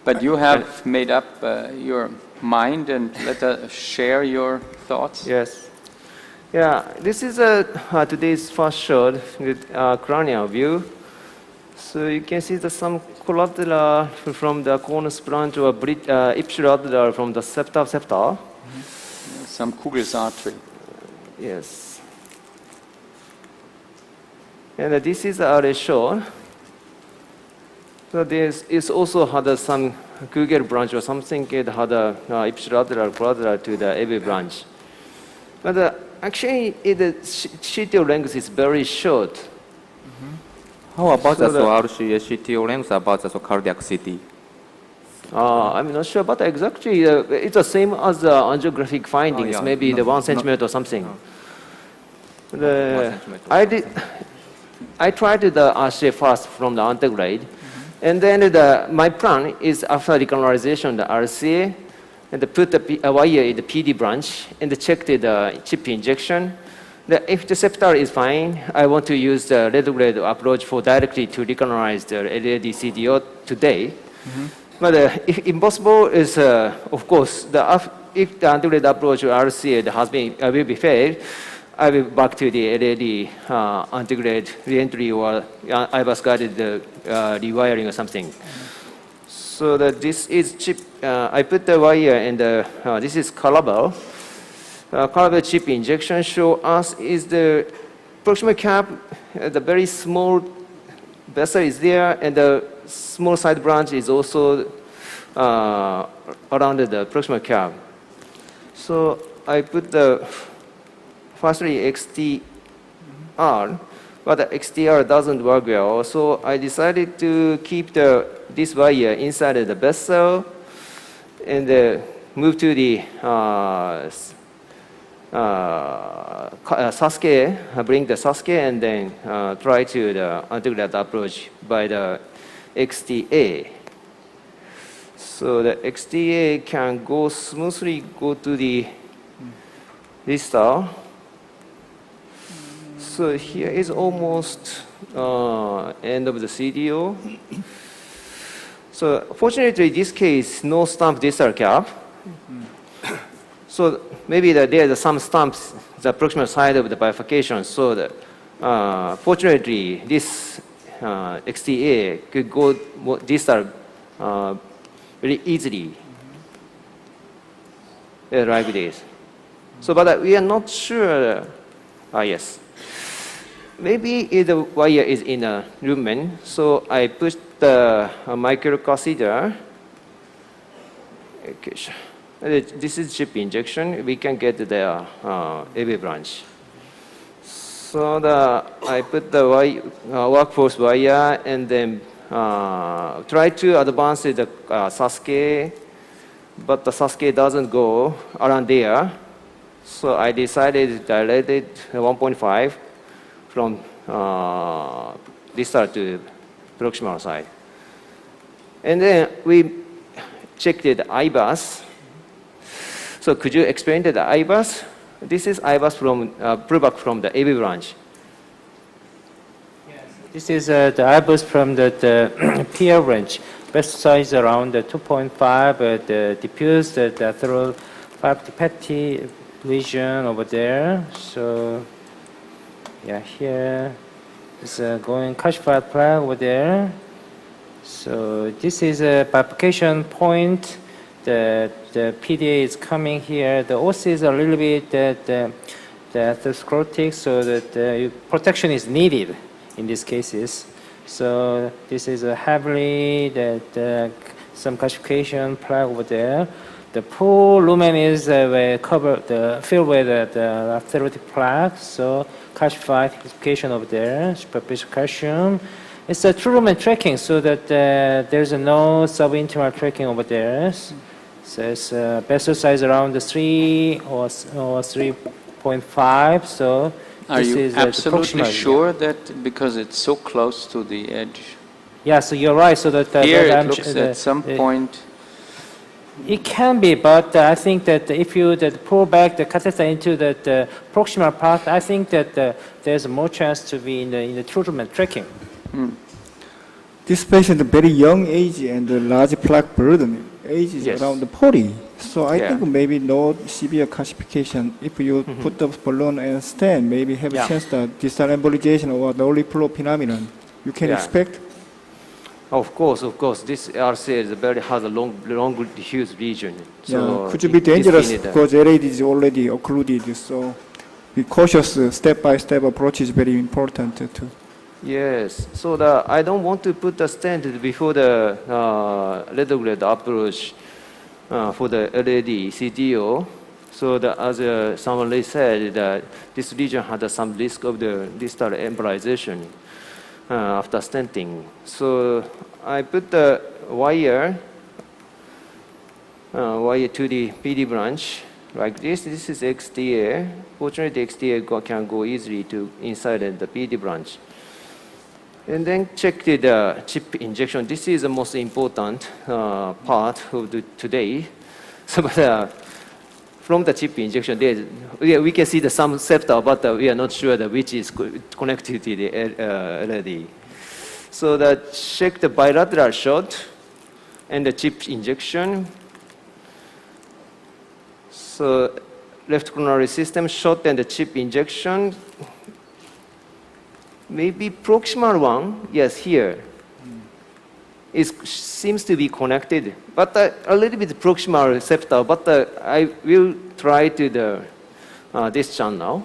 But you have made up your mind, and let us share your thoughts. Yes. Yeah, this is today's first shot with cranial view. So you can see some collateral from the conus branch or ipsilateral from the septa. Some Kugel's artery. Yes. And this is already shown. So this is also had some Kugel branch or something. It had a ipsilateral collateral to the AV branch. But actually, the CTO length is very short. How about So the RCA CTO length about the cardiac CT? I'm not sure, but exactly it's the same as the angiographic findings, yeah. maybe the 1 centimeter or something. I tried the RCA first from the Antegrade, and then my plan is after recolonization the RCA, and put a wire in the PD branch and check the chip injection. If the septal is fine, I want to use the retrograde approach for directly to recolonize the LAD CTO today. But if impossible is, of course, if the antegrade approach or RCA will be failed, I will back to the LAD antegrade reentry or IBUS guided rewiring or something. So that this is chip. I put the wire and this is caliber. Caliber chip injection show us is the proximal cap. The very small vessel is there, and the small side branch is also around the proximal cap. So I put the firstly XTR, but the XTR doesn't work well. So I decided to keep this wire inside the vessel and move to the Sasuke, bring the Sasuke, and then try to the antegrade approach by the XTA. So the XTA can go smoothly to the distal. So here is almost end of the CDO. So fortunately, in this case, no stump distal cap. So maybe there are some stumps the proximal side of the bifurcation. So fortunately, this XTA could go distal very easily, like this. So, but we are not sure. Yes. Maybe the wire is in a lumen. So I push the microcatheter. Okay. This is chip injection. We can get the AV branch. So I put the workforce wire and then try to advance the Sasuke, but the Sasuke doesn't go around there. So I decided to dilate it 1.5 from distal to proximal side. And then we checked the IBUS. So could you explain the IBUS? This is IBUS from pullback from the AV branch. Yes. This is the IBUS from the PR branch. Best size around 2.5. The diffuse the through 5 petty lesion over there. So yeah, here is going calcified plaque over there. So this is a bifurcation point. The PDA is coming here. The OC is a little bit the atherosclerotic, so that protection is needed in these cases. So this is a heavily some calcification plaque over there. The pool lumen is covered, filled with the atherosclerotic plaque. So calcified calcification over there, superficial calcium. It's a true lumen tracking, so that there's no subintimal tracking over there. So it's vessel size around 3 or 3.5. So are this you is absolutely sure that because it's so close to the edge? Yeah, so you're right. So that here it looks at some point. It can be, but I think that if you pull back the catheter into the proximal part, I think that there's more chance to be in the true lumen tracking. This patient very young age and large plaque burden. Age is around 40. So I think maybe no severe calcification. If you put the balloon and stent, maybe have a chance that distal embolization or the early flow phenomenon. You can expect? Of course. This RCA is has a long diffuse region. So yeah, could be dangerous because LAD is already occluded. So, be cautious. Step-by-step approach is very important too. Yes. So I don't want to put the stent before the retrograde approach for the LAD CTO. So as someone said, that this region had some risk of the distal embolization after stenting. So I put the wire to the PD branch like this. This is XTA. Fortunately, the XTA can go easily to inside the PD branch. And then check the chip injection. This is the most important part of today. So, from the chip injection, we can see some septa, but we are not sure which is connected to the LAD. So check the bilateral shot and the chip injection. So left coronary system shot and the chip injection. Maybe proximal one, yes, here. It seems to be connected, but a little bit proximal septal, but I will try to this channel.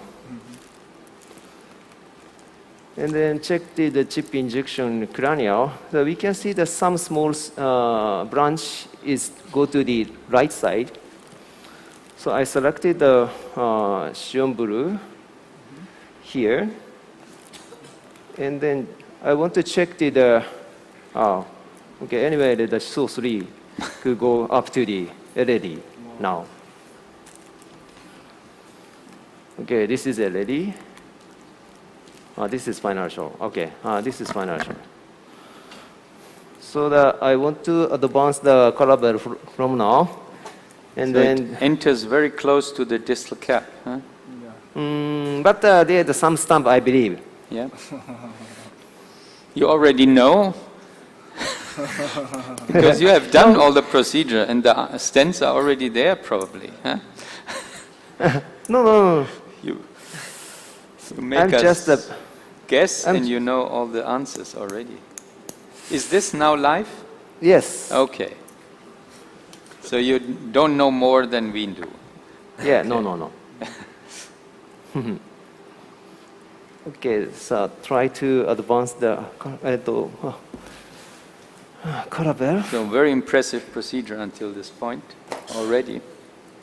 And then check the chip injection cranial. So we can see that some small branch is go to the right side. So I selected the Sion blue here. And then I want to check okay, anyway, the Seoul 3 could go up to the LAD now. Okay, this is LAD. This is final show. Okay, this is final show. So I want to advance the caliber from now. And so then it enters very close to the distal cap, huh? But there's some stump, I believe. Yeah. You already know? Because you have done all the procedure and the stents are already there probably, huh? No. You make I'm us just guess and you know all the answers already. Is this now live? Yes. Okay. So you don't know more than we do? Yeah, no. Okay, so try to advance the caliber. So very impressive procedure until this point already.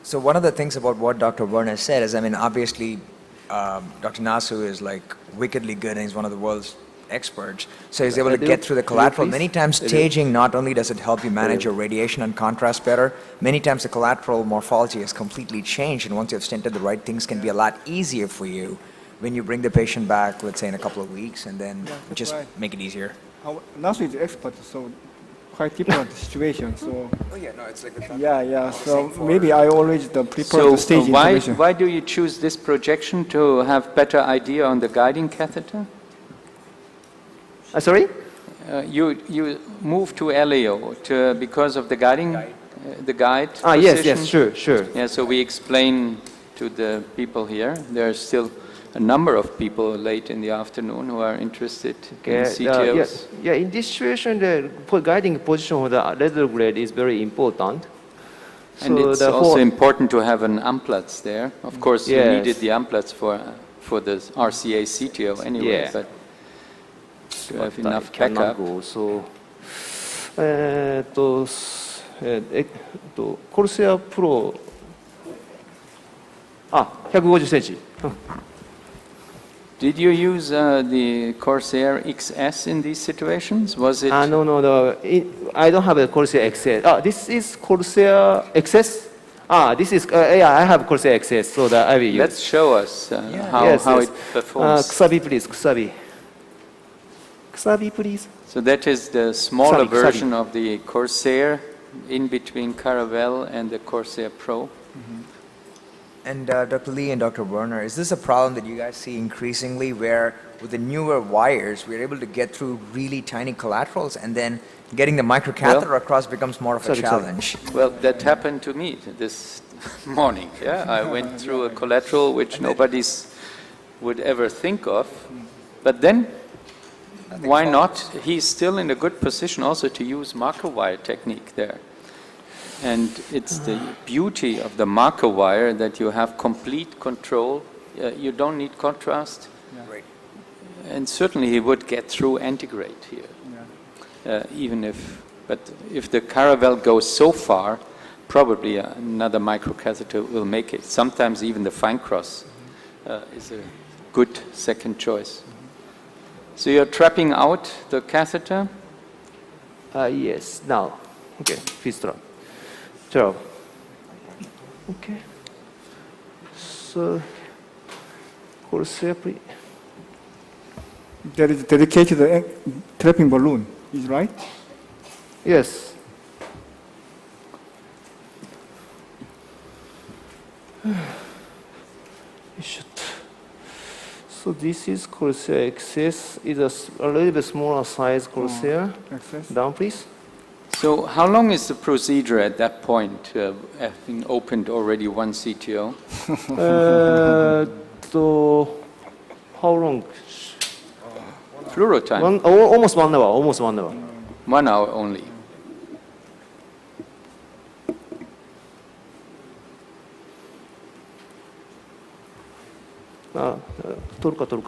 So one of the things about what Dr. Werner said is, I mean, obviously, Dr. Nasu is like wickedly good and he's one of the world's experts. So he's able to get through the collateral. Many times staging, not only does it help you manage your radiation and contrast better, many times the collateral morphology has completely changed, and once you've stented, the right things can be a lot easier for you when you bring the patient back, let's say in a couple of weeks, and then just make it easier. Nasu is expert, so quite different situation. So oh yeah, no, it's like the yeah. So maybe I always prefer the stage intervention. Why do you choose this projection to have better idea on the guiding catheter? Sorry? You moved to LAO because of the guiding, the guide. Yes, sure. Yeah, so we explain to the people here. There are still a number of people late in the afternoon who are interested in CTOs. Yeah, in this situation, the guiding position of the retrograde is very important. And so it's also important to have an Amplatz there. Of course, you needed the Amplatz for the RCA CTO anyway, but to have enough backup. So, Corsair Pro, 150 cm. Did you use the Corsair XS in these situations? Was it? No. I don't have a Corsair XS. This is Corsair XS. This is I have Corsair XS, so that I will use. Let's show us how it performs. Kusabi, please. Kusabi, please. So that is the smaller version of the Corsair, in between Caravelle and the Corsair Pro. And Dr. Lee and Dr. Werner, is this a problem that you guys see increasingly where with the newer wires, we're able to get through really tiny collaterals and then getting the microcatheter across becomes more of a challenge? Well, that happened to me this morning. Yeah, I went through a collateral which nobody would ever think of. But then why not? He's still in a good position also to use marker wire technique there. And it's the beauty of the marker wire that you have complete control. You don't need contrast. Right. And certainly he would get through Antegrade here. But if the caravel goes so far, probably another microcatheter will make it. Sometimes even the fine cross is a good second choice. So you're trapping out the catheter? Yes, now. Okay, fistula. 12. Okay. So, Corsair, please. There is dedicated trapping balloon, is right? Yes. So this is Corsair XS. It's a little bit smaller size Corsair. XS. Down, please. So how long is the procedure at that point, having opened already one CTO? So how long? Fluoro time? Almost 1 hour. Almost 1 hour. 1 hour only. Turka.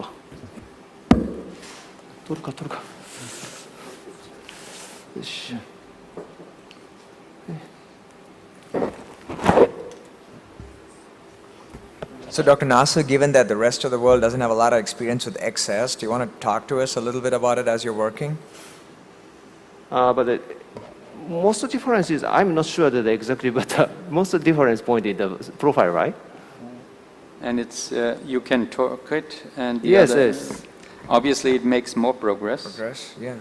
So Dr. Nasu, given that the rest of the world doesn't have a lot of experience with XS, do you want to talk to us a little bit about it as you're working? But most differences, I'm not sure that exactly, but most difference point in the profile, right? And it's you can torque it, and the Yes, other, yes. obviously it makes more progress. Progress, yeah.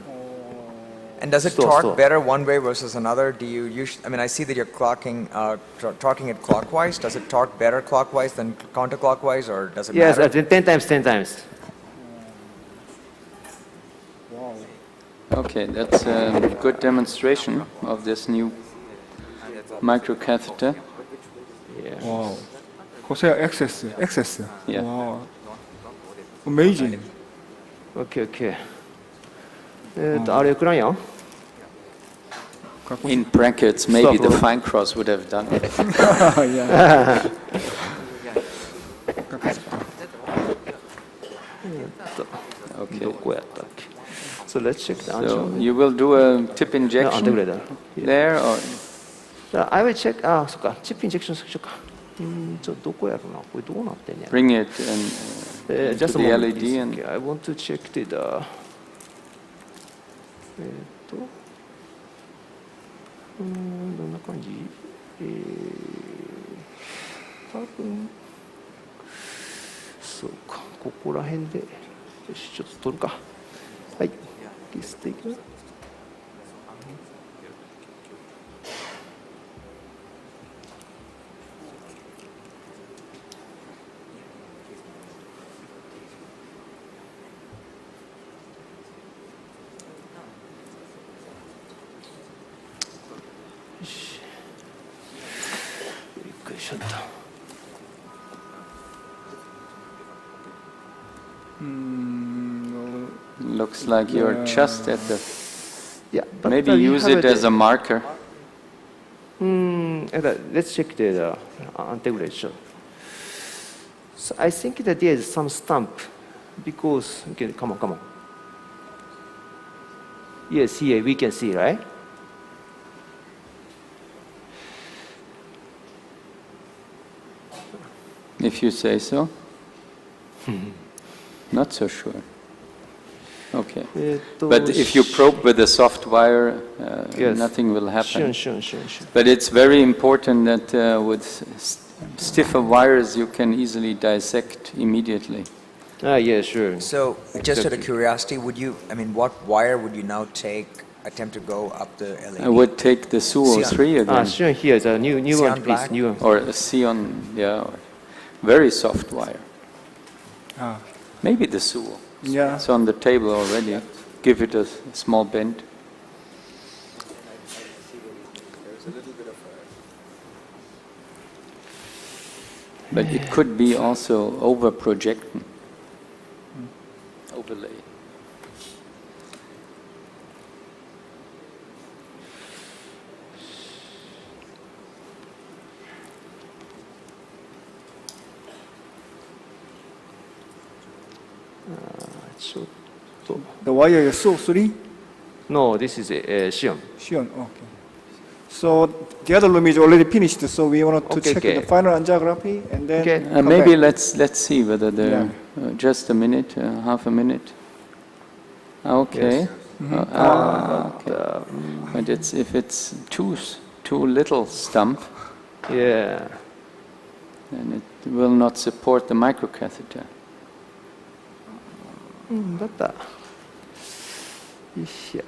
And does it Stop, torque stop. better one way versus another? Do you usually, I mean, I see that you're torquing it clockwise. Does it torque better clockwise than counterclockwise, or does it Yes, matter? 10 times. Okay, that's a good demonstration of this new microcatheter. Yeah. Wow. Corsair XS. Yeah. Wow. Amazing. Okay. 아래 끌어요. In brackets, maybe Stop, the Rob. fine cross would have done it. Yeah. Okay. So let's check the So answer. you will do a tip injection Antegrade. there, or I will check.そっか. chip injection しようか. どこやろな。これどうなってんねやろ。 bring it and to just a the moment, LED please. and Okay, I want to check the. どんな感じ？多分そうか。ここら辺でよしちょっと取るか。はい。This take. looks like you're just at the. Yeah, but Maybe we use have it as a marker. Let's check the integration. So I think that there is some stamp because, okay, come on. Yes, here we can see, right? If you say so. Not so sure. Okay. But if you probe with a soft wire, Yes. nothing will happen. Sure. But it's very important that with stiffer wires you can easily dissect immediately. Yeah, sure. So, just out of curiosity, what wire would you now attempt to go up the LED? I would take the Seoul 3 again. Sure, here is a new Cyan one, please. black? New one. Or a Xeon, or very soft wire. Maybe the Seoul. Yeah. It's on the table already. Give it a small bend. But it could be also over projecting. Overlay. The wire is so 3? No, this is Shin. Sure, okay. So the other room is already finished, so we want to Okay, check okay. the final angiography and then Okay. come Maybe back. let's see whether the just a minute, half a minute. Okay. Okay. But if it's too little stump, Yeah. then it will not support the microcatheter. だった。よいしょ。よ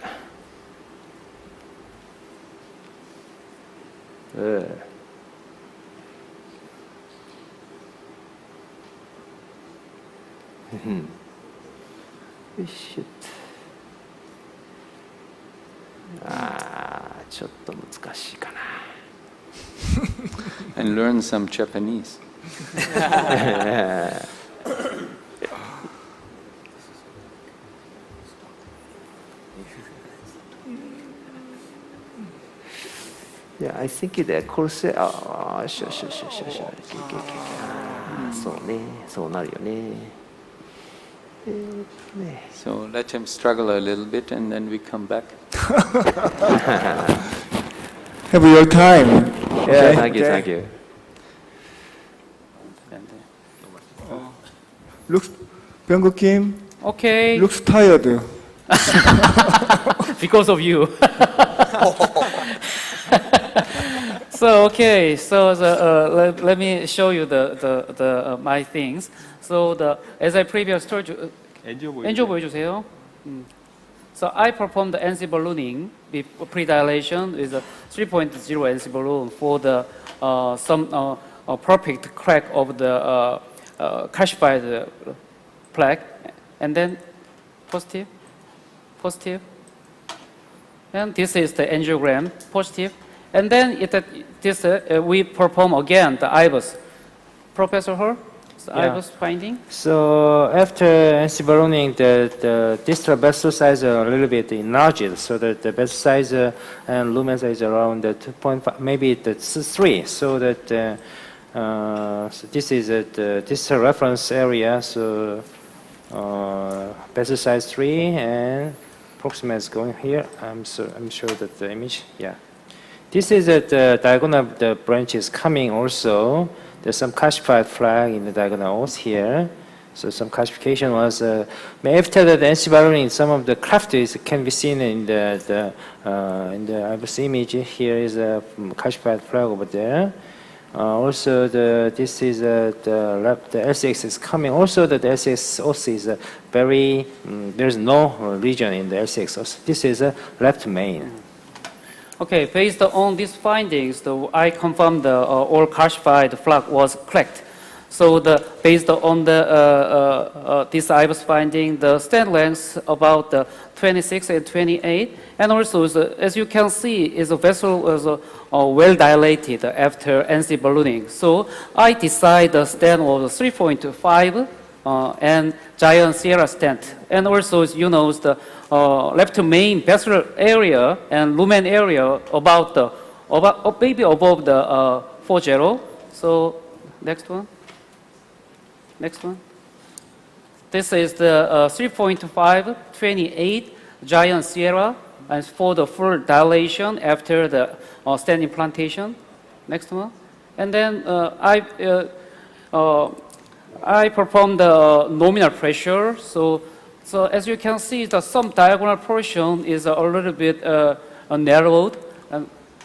いしょ。ああ、ちょっと難しいかな。And learn some Japanese. Yeah, I think the course. ああ、しょ。そうね、そうなるよね。So let him struggle a little bit and then we come back. Have your time. Yeah, thank you, thank you. Looks, Byeong-Keuk Kim Okay. looks tired. Because of you. So let me show you my things. So as I previously told you, 엔지오 보여주세요. So I performed the NC ballooning pre-dilation with a 3.0 NC balloon for the some perfect crack of the calcified plaque, and then positive, and this is the angiogram, positive, and then we perform again the IVUS. Professor Ho, IVUS finding. So after NC ballooning, the distal vessel size are a little bit enlarged, so that the vessel size and lumen size around 2.5, maybe that's 3. So that so this is the distal reference area. So vessel size 3 and proximal is going here. I'm sure that the image, yeah. This is the diagonal of the branch is coming also. There's some calcified flag in the diagonals here. So some calcification was, after the NC ballooning, some of the cleft can be seen in the IVUS image. Here is a calcified flag over there. Also, this is the LCX is coming. Also, the LCX also is very, there's no region in the LCX also. This is a left main. Okay, based on these findings, I confirmed the all calcified flag was correct. So based on this IVUS finding, the stent length about 26 and 28, and also as you can see, is a vessel was well dilated after NC ballooning. So I decide the stent was 3.5 and giant Sierra stent, and also you know the left main vessel area and lumen area about maybe above the 40. So next one. Next one. This is the 3.5, 28 giant Sierra, and for the full dilation after the stent implantation. Next one. And then I performed the nominal pressure. So as you can see, some diagonal portion is a little bit narrowed.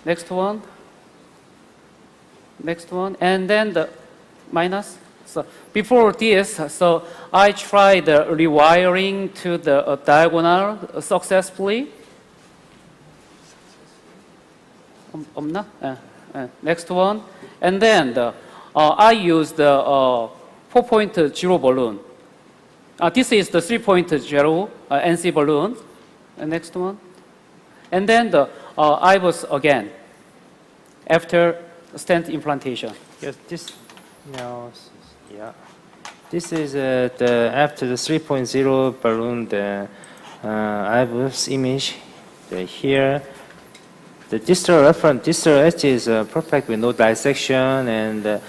Next one. Next one. And then the minus. So before this, so I tried rewiring to the diagonal successfully. Next one. And then I used the 4.0 balloon. This is the 3.0 NC balloon. Next one. And then I was again after stent implantation. Yes, this, no, yeah. This is after the 3.0 balloon, the IVUS image. Here, the distal reference, distal edge is perfect with no dissection and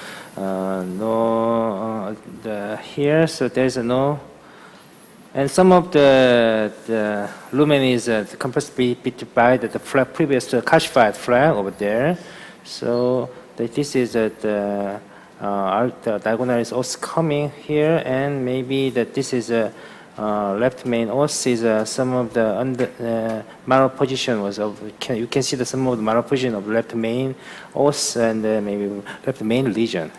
here, so there's no And some of the lumen is compressed by the previous calcified flag over there. So this is the diagonal is also coming here, and maybe that this is a left main os is some of the malposition was of. You can see some of the malposition of left main os and maybe left main lesion.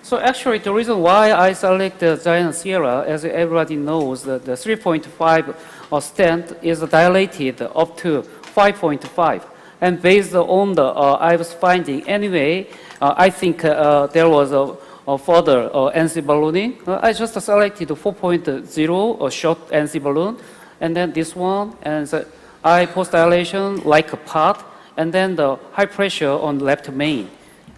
So actually, the reason why I select the Giant Sierra, as everybody knows, that the 3.5 stent is dilated up to 5.5. And based on the I was finding anyway, I think there was a further NC ballooning. I just selected 4.0 short NC balloon, and then this one, and the eye post dilation like a pot, and then the high pressure on left main.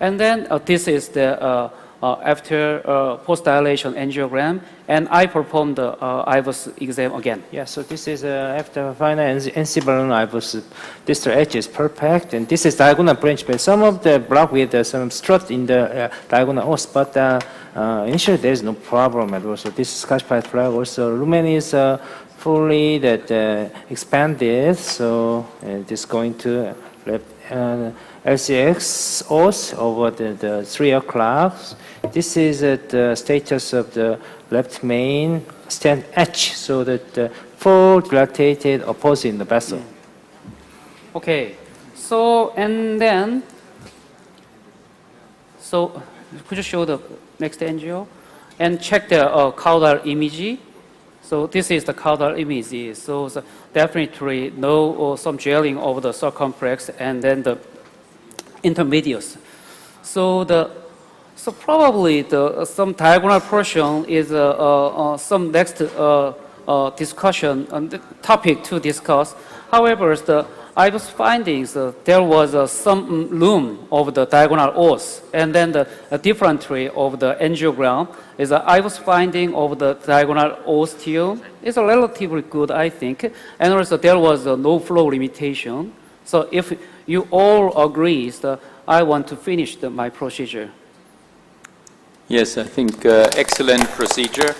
And then this is the after post-dilation angiogram, and I performed the IVUS exam again. Yeah, so this is after final NC balloon IVUS distal edge is perfect, and this is diagonal branch, but some of the block with some strut in the diagonal os, but initially there is no problem at all. So this is calcified flag. Also, lumen is fully expanded, so this going to LCX os over the 3 o'clock. This is the status of the left main stent H, so that the full dilated opposite in the vessel. Okay, so and then, so could you show the next angio and check the caudal image? So this is the caudal image. So definitely no some gelling of the circumflex and then the intermedius. So probably some diagonal portion is some next discussion and topic to discuss. However, I was finding there was some loom of the diagonal os, and then the differently of the angiogram is I was finding of the diagonal ostium is relatively good, I think, and also there was no flow limitation. So if you all agree, I want to finish my procedure. Yes, I think excellent procedure.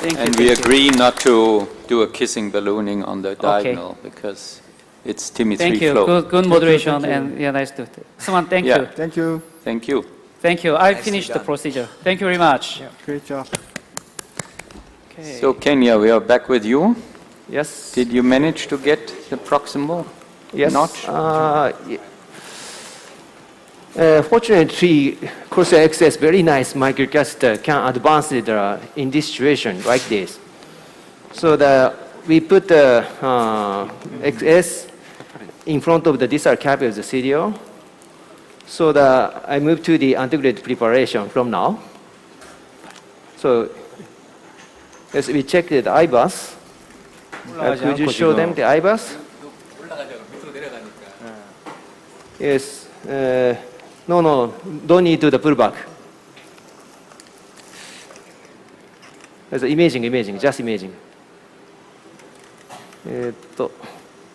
And we agree not to do a kissing ballooning on the diagonal because it's TIMI 3 Thank you. flow. Good moderation and yeah, nice to. Someone, thank you. Thank you. Thank you. Thank you. I finished the procedure. Thank you very much. Yeah, great job. Okay. So Kenya, we are back with you. Yes. Did you manage to get the proximal notch? Fortunately, Corsair XS very nice microcatheter can advance it in this situation like this. So we put the XS in front of the distal cavity of the CTO. So I move to the antegrade preparation from now. So as we check the IBUS, could you show them the IBUS? Yes. No, don't need to the pullback. There's imaging, just imaging.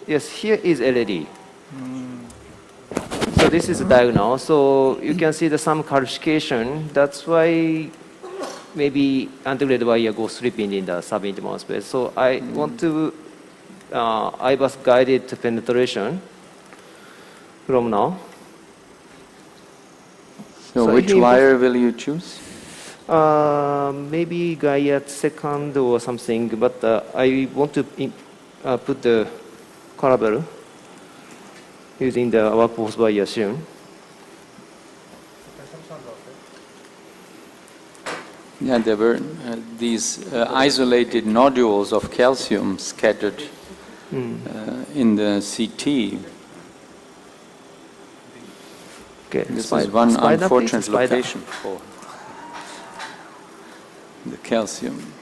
Yes, here is LED. So this is the diagonal. So you can see some calcification. That's why maybe antegrade wire goes slipping in the subintimal space. So I want to IBUS guided penetration from now. So which wire will you choose? Maybe Gaiat second or something, but I want to put the caliber using the workforce wire soon. Yeah, there were these isolated nodules of calcium scattered in the CT. Okay, this is one unfortunate location for the calcium.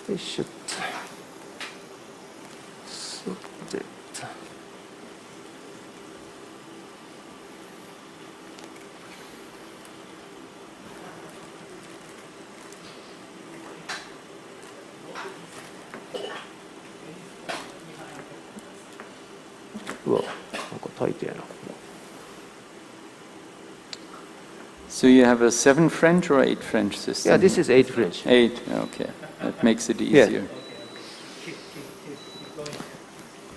We should subject. So you have a 7 French or 8 French system? Yeah, this is 8 French. 8, okay. That makes it easier.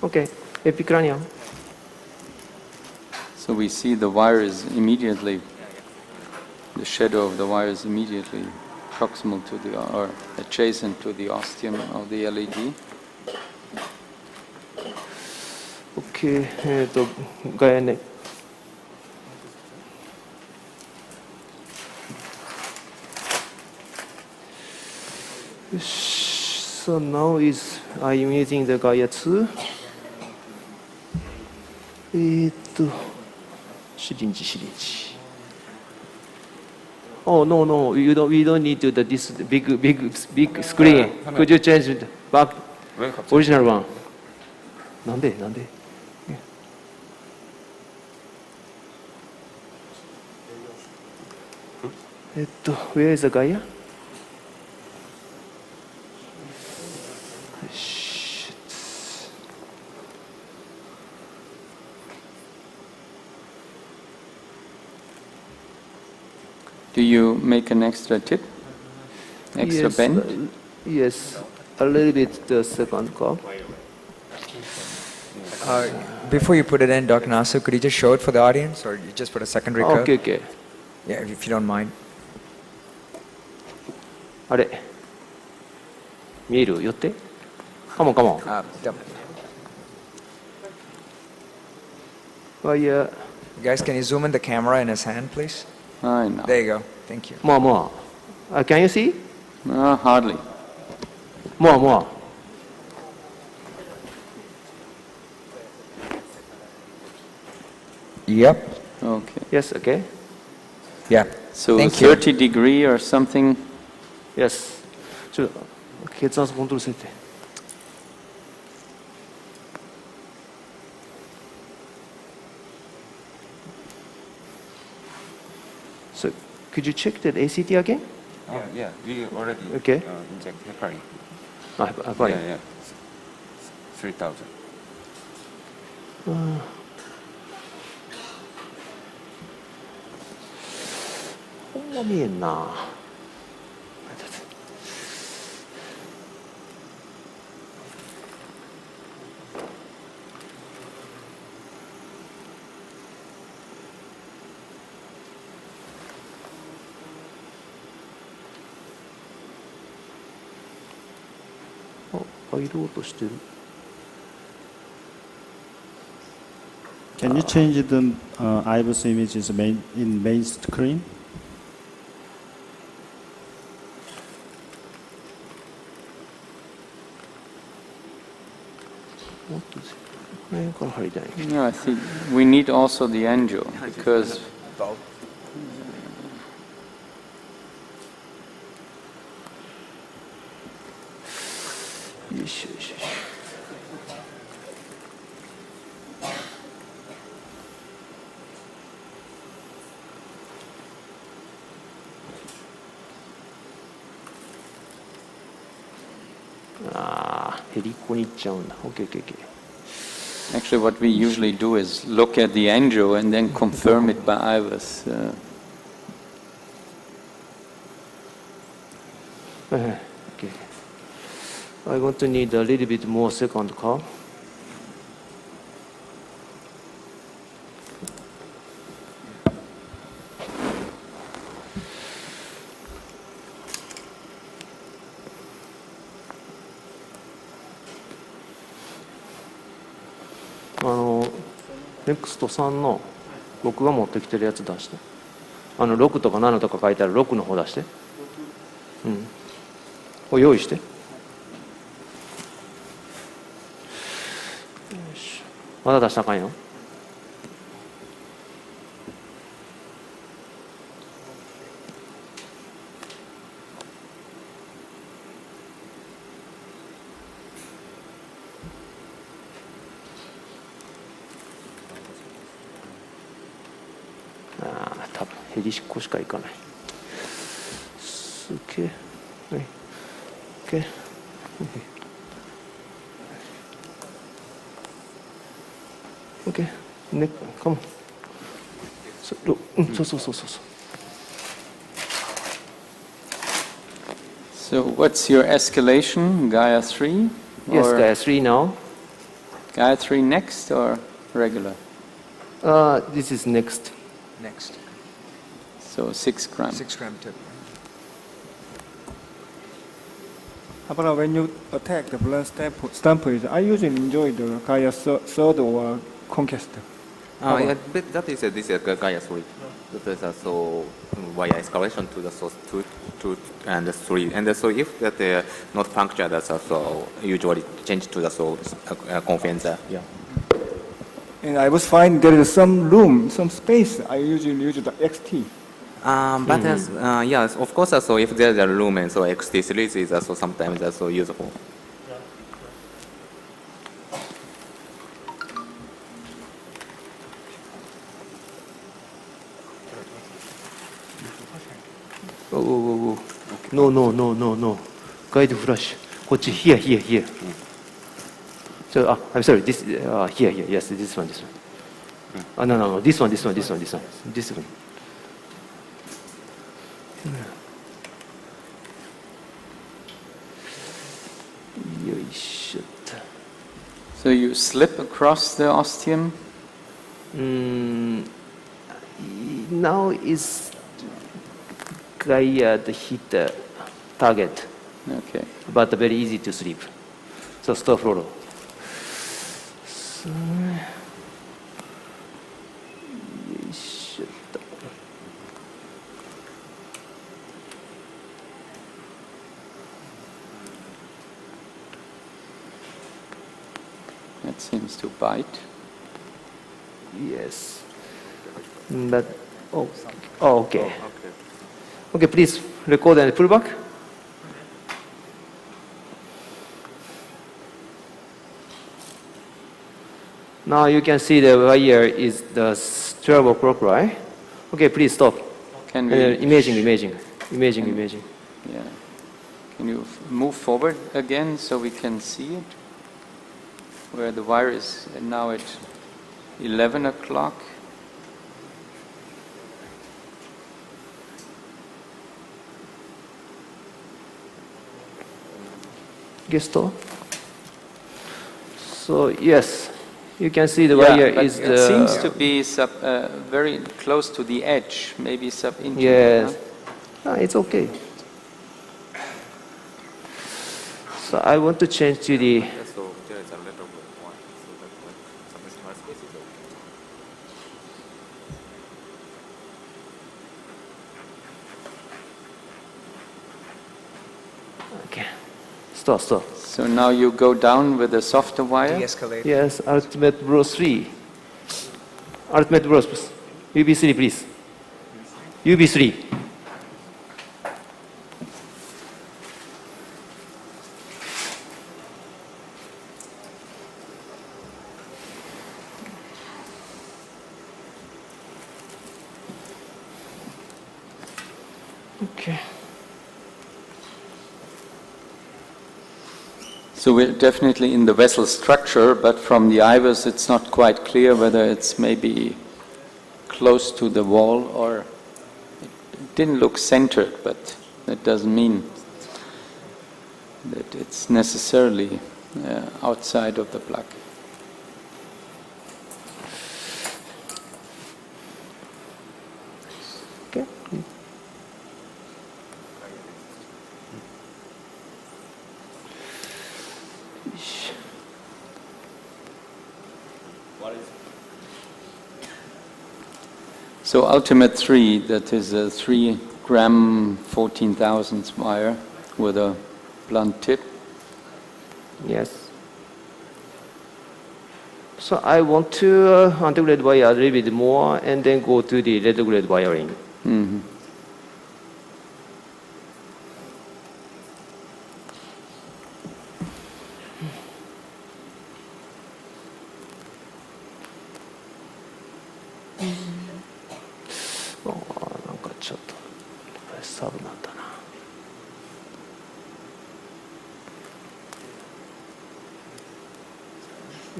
Okay, epicranium. So we see the wire is immediately, the shadow of the wire is immediately proximal to the, or adjacent to the ostium of the LED. Okay, 外縁ね。So now is I'm using the Gaia 2. syringe. Oh no, we don't need to this big screen. Could you change it back original one? なんで? Where is the Gaia? Shit. Do you make an extra tip? Extra Yes, bend? Yes, a little bit the second cup. Before you put it in, Dr. Nasu, could you just show it for the audience, or you just put a secondary curve? Okay. Yeah, if you don't mind. あれ見える？寄って。Come on. You guys, can you zoom in the camera in his hand, please? I know. There you go. Thank you. More. Can you see? Hardly. More. Yep. Okay. Yes, okay. Yeah. So Thank you. 30 degree or something? Yes. 血圧コントロール設定。So, could you check that ACT again? Yeah, we already Okay. inject heparin. Heparin. Yeah. 3,000. 어, 見えんな。入ろうとしてる。Can you change the IBIS images in main screen? No, I think we need also the angio because actually what we usually do is look at the angio and then confirm it by IBIS. Okay. I'm going to need a little bit more second call. NEXT 3の僕が持ってきてるやつ出して。6とか7とか書いてある6の方出して。これ用意して。まだ出したらあかんよ。多分ヘリしっこしかいかない。すげえ。はい。OK。OK。ね、come on。そうそう。So what's your escalation? Gaia 3? Yes, or Gaia 3 now. Gaia 3 next or regular? This is next. Next. So 6 gram. 6 gram tip. Habara, when you attack the blood standpoint, I usually enjoy the Gaia third or conquest. Yeah, but that is this is Gaia 3. That is also via escalation to the source 2 and 3. And so if that not puncture, that's also usually change to the source confianza. Yeah. And I was finding there is some room, some space. I usually use the XT. But as, yes, of course, so if there's a room and so XT series is also sometimes also useful. Oh. No. Guide flash. Here. So, I'm sorry, this, here, yes, this one. No, this one. So you slip across the ostium? Now is Gaia hit the target. Okay. But very easy to sleep. So stop follow. That seems to bite. Yes. But okay. Okay, please record and pull back. Now you can see the wire is the 12 o'clock, right? Okay, please stop. Can we imaging. Yeah. Can you move forward again so we can see it? Where the wire is now at 11 o'clock. Gesto. So yes, you can see the wire but is it seems to be very close to the edge, maybe sub-inch. Yes. It's okay. So I want to change to the So there is a little bit one, so that some small space is okay. Okay. Stop. So now you go down with a softer wire? De-escalate. Yes, ultimate bro 3. Ultimate bro, UB3, please. UB3. Okay. So we're definitely in the vessel structure, but from the IVUS it's not quite clear whether it's maybe close to the wall or it didn't look centered, but that doesn't mean that it's necessarily outside of the plug. Okay. So ultimate 3, that is a 3 gram 14 thousandths wire with a blunt tip. Yes. So I want to antegrade wire a little bit more and then go to the retrograde wiring. Mm-hmm.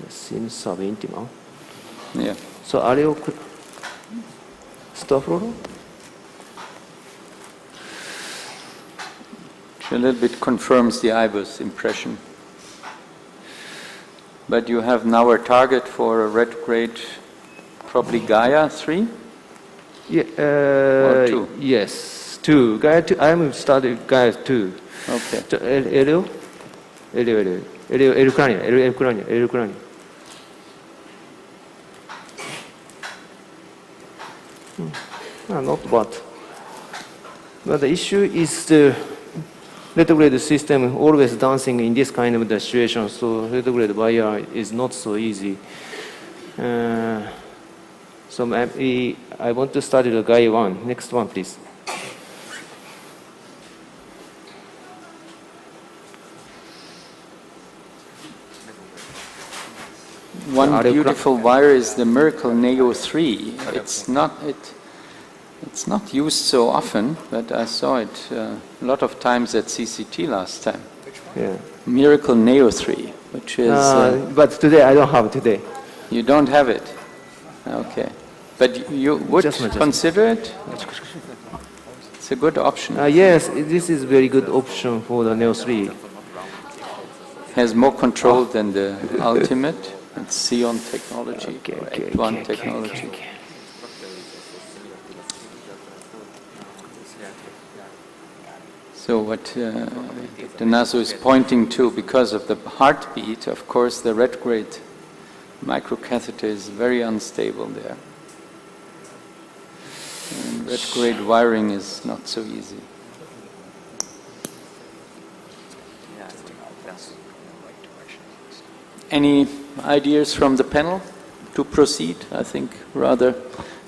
Seems sub-intimal. Yeah. So are you stop roll? A little bit confirms the IBUS impression. But you have now a target for a retrograde, probably Gaia 3? Yeah, or 2? Yes, 2. Gaia 2. I am studying Gaia 2. Okay. Elio crania. Not bad. But the issue is the retrograde system always dancing in this kind of the situation, so retrograde wire is not so easy. So I want to study the Gaia 1. Next one, please. One beautiful wire is the Miracle Neo 3. It's not used so often, but I saw it a lot of times at CCT last time. Yeah. Miracle Neo 3, which is... but today I don't have it today. You don't have it? Okay. But you would consider it? It's a good option. Yes, this is very good option for the Neo 3. Has more control than the Ultimate. It's Xeon technology, Act 1 technology. So what the Nasu is pointing to, because of the heartbeat, of course the retrograde microcatheter is very unstable there. And retrograde wiring is not so easy. Any ideas from the panel to proceed? I think rather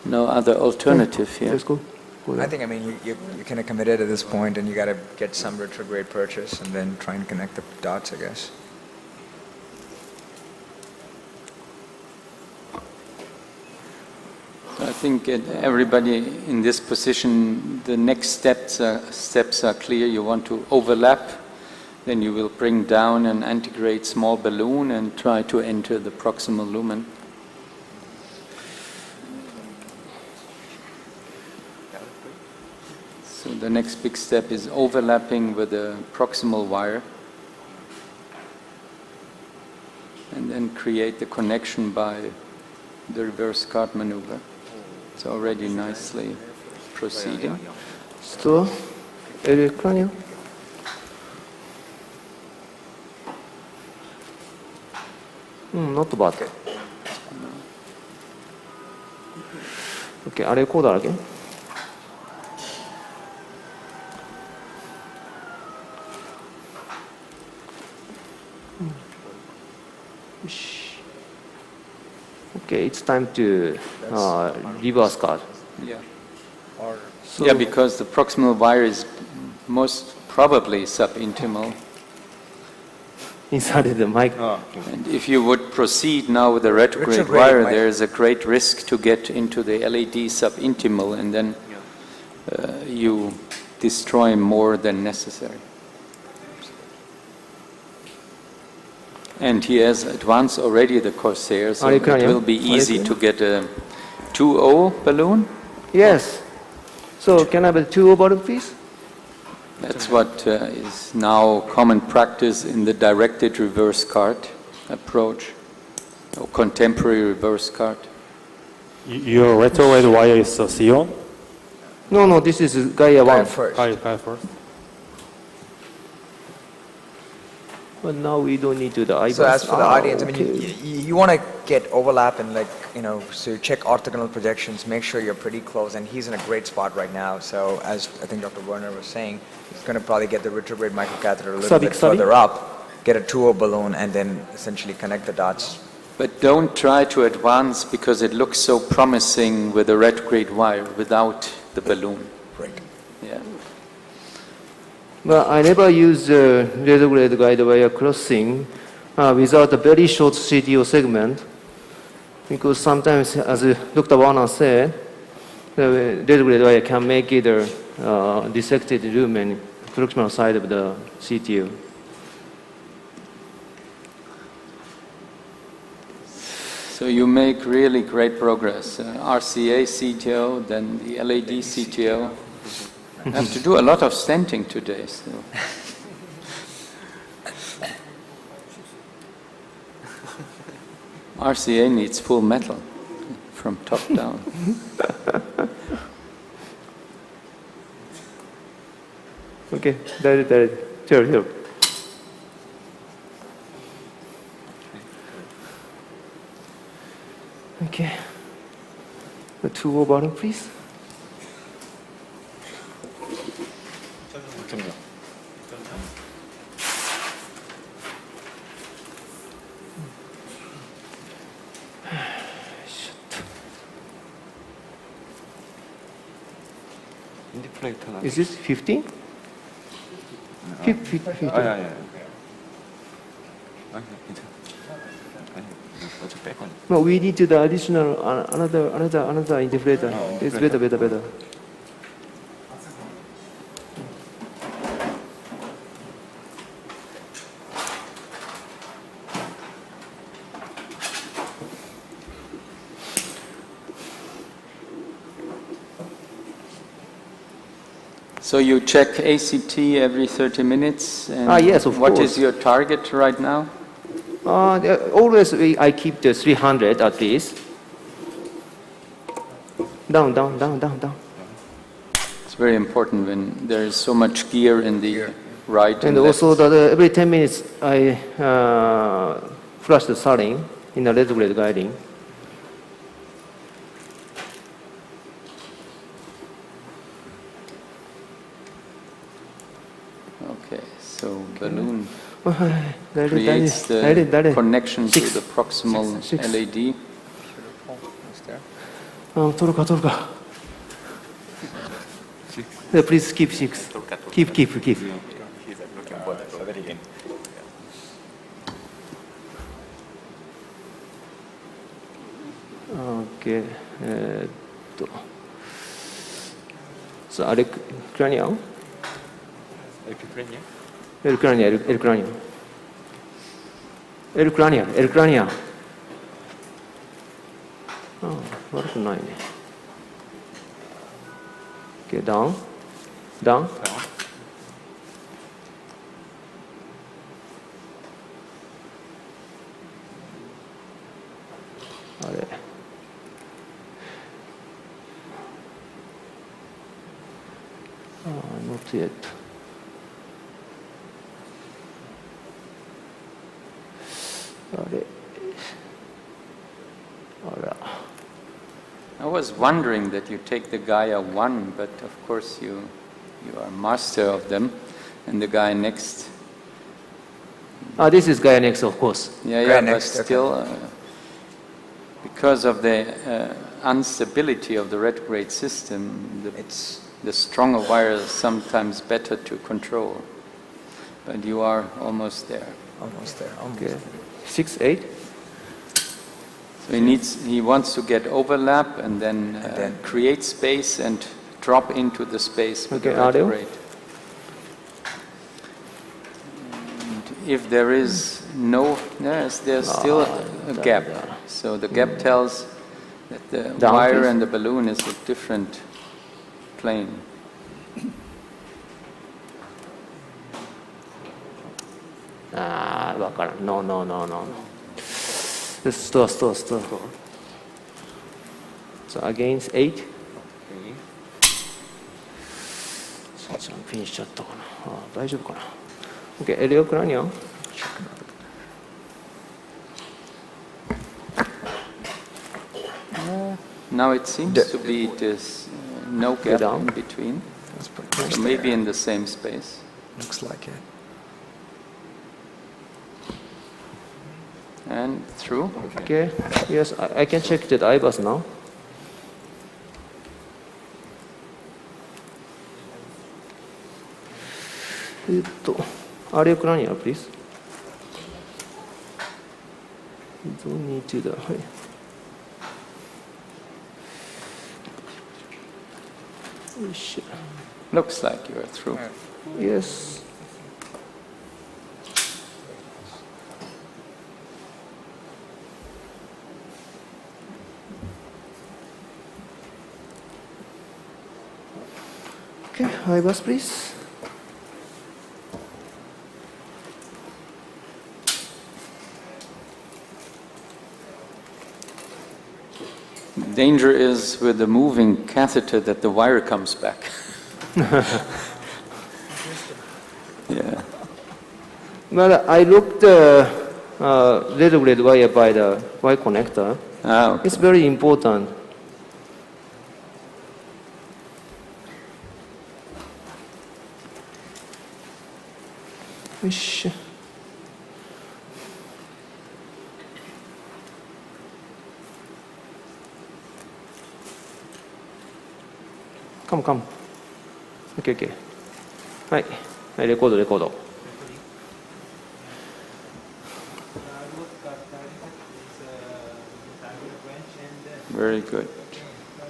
no other alternative here. Let's go. I think, you're kind of committed at this point, and you got to get some retrograde purchase and then try and connect the dots, I guess. I think everybody in this position, the next steps are clear. You want to overlap, then you will bring down an antegrade small balloon and try to enter the proximal lumen. So the next big step is overlapping with the proximal wire and then create the connection by the reverse card maneuver. It's already nicely proceeding. Still, cranial. Not bad. Okay, あれこうだらけ? Okay, it's time to reverse card. Yeah. Yeah, because the proximal wire is most probably subintimal. Inside the mic. And if you would proceed now with the retrograde wire, there is a great risk to get into the LAD subintimal, and then you destroy more than necessary. And he has advanced already the Corsair, so it will be easy to get a 2.0 balloon. Yes. So can I have a 2.0 balloon, please? That's what is now common practice in the directed reverse card approach, or contemporary reverse card. Your retrograde wire is Xeon? No, this is Gaia 1. Gaia first. But now we don't need to the IBUS. So as for the audience, okay. you want to get overlap and so you check orthogonal projections, make sure you're pretty close, and he's in a great spot right now. So as I think Dr. Werner was saying, he's going to probably get the retrograde microcatheter a little bit further up, get a 2.0 balloon, and then essentially connect the dots. But don't try to advance because it looks so promising with a retrograde wire without the balloon. Right. Yeah. But I never use retrograde guide wire crossing without a very short CTO segment, because sometimes, as Dr. Warner said, the retrograde wire can make either dissected lumen proximal side of the CTO. So you make really great progress. RCA CTO, then the LAD CTO. I have to do a lot of stenting today. So. RCA needs full metal from top down. Okay, there. Here. Okay. The 2 bottom, please. Is this 15? 15. No, we need to the additional another interpreter. It's better. So you check ACT every 30 minutes? And yes, of what course. is your target right now? Always I keep the 300 at least. Down. It's very important when there is so much gear in the right And left. also every 10 minutes I flush the saline in the retrograde guiding. Okay, so balloon That creates the connection to the proximal Six. LAD. 돌까. Yeah, please keep 6. Keep. He's looking for the very end. Okay. So Alec cranial. El cranial. Oh, 悪くないね。Okay, down. あれ。not yet. あれ。あら。I was wondering that you take the Gaia 1, but of course you are master of them, and the guy next. This is Gaia next, of course. Yeah, but next, still, because of the instability of the retrograde system, the stronger wire is sometimes better to control. But you are almost there. Okay. 6, 8. So he wants to get overlap and then create space and drop into the space with the retrograde. And if there is there's still a gap. So the gap tells that the Down, wire please. and the balloon is a different plane. No. Store. So against 8. フィニッシュしちゃったかな。大丈夫かな。Okay, Elio cranial. Now it seems to be this no gap in between. So maybe in the same space. Looks like it. And through. Okay. Yes, I can check the IBUS now. Area cranial, please. Don't need to the. Looks like you are through. Yes. Okay, IBUS, please. danger is with the moving catheter that the wire comes back. Yeah. Well, I looked little red wire by the Y connector. Ah, okay. It's very important. Ish. Come. Okay. はい。はい、レコード。Very good.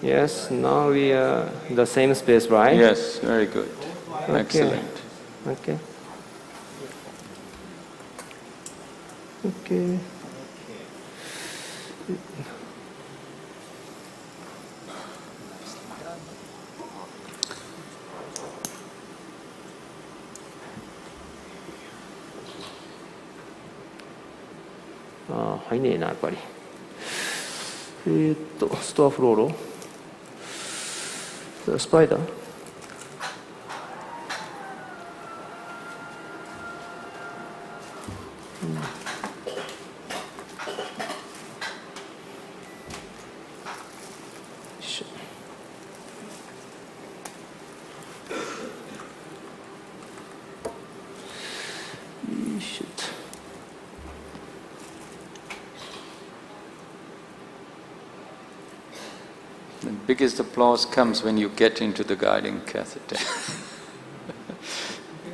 Yes, now we are in the same space, right? Yes, very good. Okay. Excellent. Okay. Okay. 아, 入んねえな、やっぱり。ストアフローロスパイダーThe biggest applause comes when you get into the guiding catheter.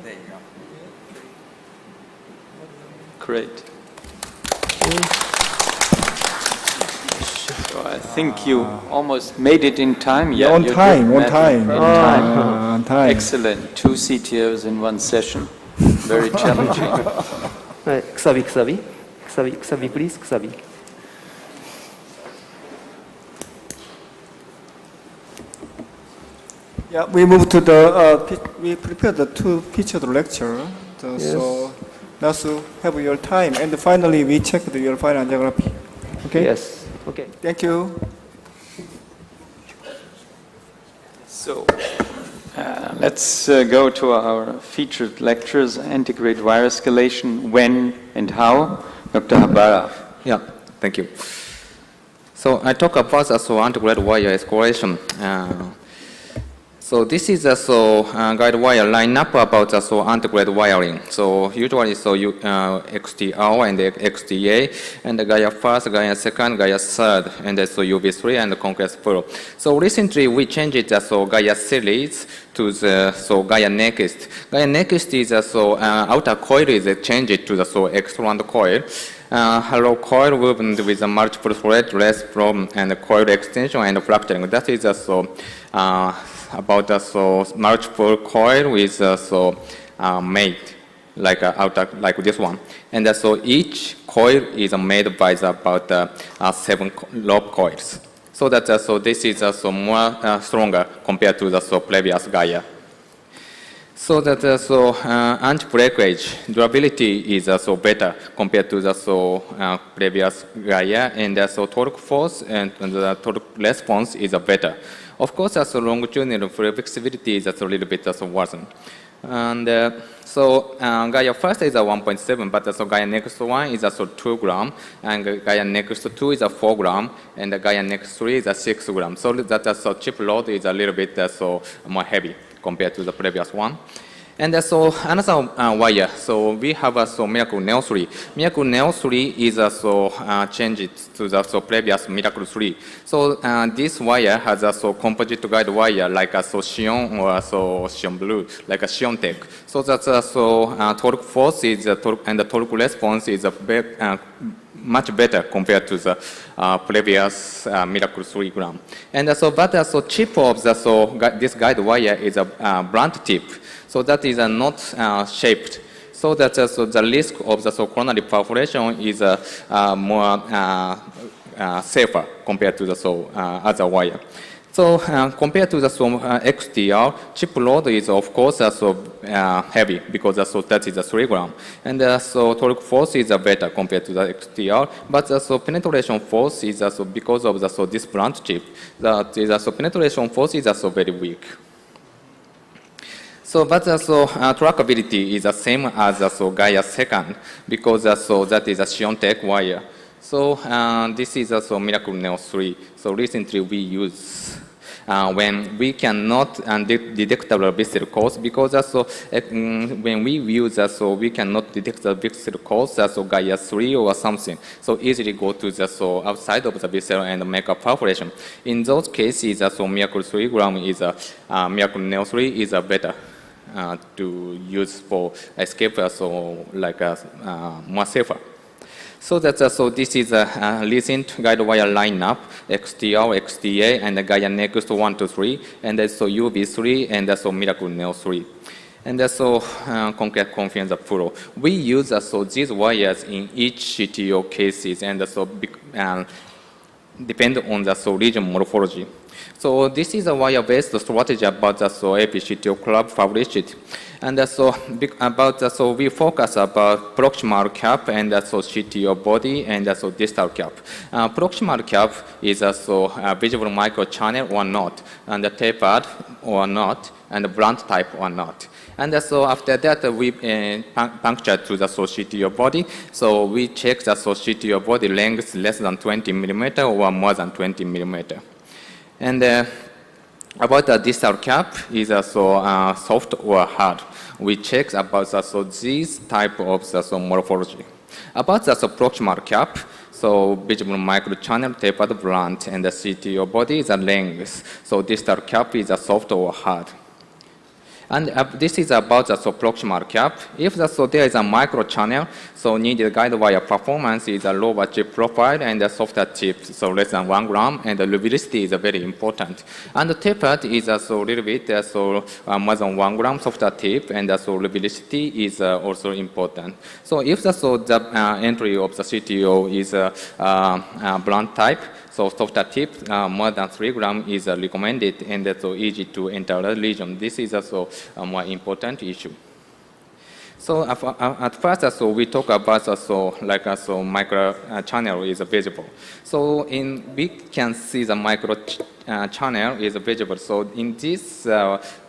There you go. Great. So I think you almost made it in time. Yeah, on you did time. In time. On time. Excellent. 2 CTOs in one session. Very challenging. はい、くさび、please、くさび。Yeah, we move to the, we prepared the 2 featured lecture. So, Nasu, have your time. And finally, we check your final angiography. Okay? Yes. Okay. Thank you. So, let's go to our featured lectures, Antegrade wire escalation, when and how. Dr. Habara. Yeah, thank you. So I talk about antegrade wire escalation. So this is guide wire line up about antegrade wiring. So usually XTR and XTA and the Gaia first, Gaia second, Gaia third, and UV3 and Conquest Pro. So recently we changed it Gaia series to the Gaia Next. Gaia Next is outer coil is changed to the X-round coil. Hollow coil wound with a multiple thread, less from and coil extension and fracturing. That is about multiple coil with made like outer like this one, and each coil is made by about 7 lobe coils. So that this is more stronger compared to the previous Gaia. So that anti-breakage durability is better compared to the previous Gaia, and torque force and the torque response is better. Of course, longitudinal flexibility is a little bit worsened. And Gaia first is 1.7, but Gaia next one is 2 gram, and Gaia next 2 is 4 gram, and Gaia next 3 is 6 gram. So that chip load is a little bit more heavy compared to the previous one. And another wire, so we have Miracle Neo 3. Miracle Neo 3 is changed to the previous Miracle 3. So this wire has a composite guide wire like Shin or Shin Blue, like a Shin Tech. So that's torque force is and the torque response is much better compared to the previous Miracle 3 gram. And but chip of this guide wire is a blunt tip. So that is not shaped. So that the risk of the coronary perforation is more safer compared to the other wire. So compared to the XTR, chip load is of course heavy because that is 3 gram. And so torque force is better compared to the XTR. But penetration force is because of this blunt chip, that is penetration force is very weak. So, but trackability is the same as Gaia second because that is a Shin Tech wire. So this is also Miracle Neo 3. So recently we use when we cannot detect the visceral cause because when we use we cannot detect the visceral cause Gaia 3 or something. So easily go to the outside of the visceral and make a perforation. In those cases, Miracle 3 gram is Miracle Neo 3 is better to use for escape, more safer. So that's this is a recent guide wire lineup: XTR, XTA, and the Gaia Next 1 to 3, and that's UV3, and that's Miracle Neo 3. And that's concrete confiance pro. We use these wires in each CTO cases, and depend on the region morphology. So this is a wire-based strategy about the APCTO club published. And about we focus about proximal cap and CTO body and distal cap. Proximal cap is a visible microchannel or not, and tapered or not, and blunt type or not. And after that, we puncture to the CTO body. So we check the CTO body length less than 20 millimeter or more than 20 millimeter. And about the distal cap is soft or hard. We check about this type of morphology. About the proximal cap, so visible microchannel, tapered, blunt, and the CTO body is a length. So distal cap is a soft or hard. And this is about the proximal cap. If there is a microchannel, so needed guide wire performance is a lower chip profile and a softer chip, so less than 1 gram, and the lubricity is very important. And the tapered is a little bit more than 1 gram softer tip, and lubricity is also important. So if the entry of the CTO is blunt type, so softer tip, more than 3 gram is recommended, and that's easy to enter the region. This is also a more important issue. So at first, we talk about micro channel is visible. So we can see the micro channel is visible. So in this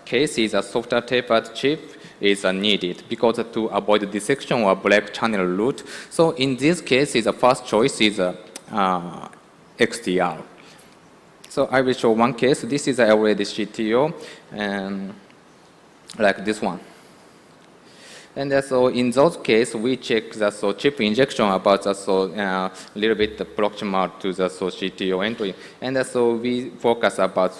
case, a softer tapered chip is needed because to avoid dissection or black channel route. So in this case, the first choice is XTR. So I will show one case. This is already CTO, and like this one. And so in those cases, we check the chip injection about the little bit proximal to the CTO entry. And so we focus about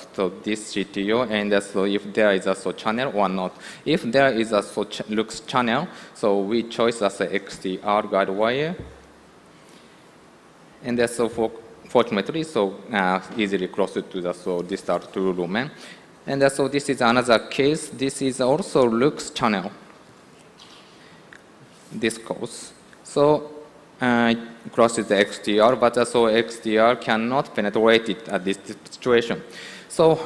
this CTO, and so if there is a channel or not. If there is a looks channel, so we choose as a XTR guide wire. And so fortunately, so easily cross it to the distal true lumen. And so this is another case. This is also looks channel. This goes. So crosses the XTR, but also XTR cannot penetrate it at this situation. So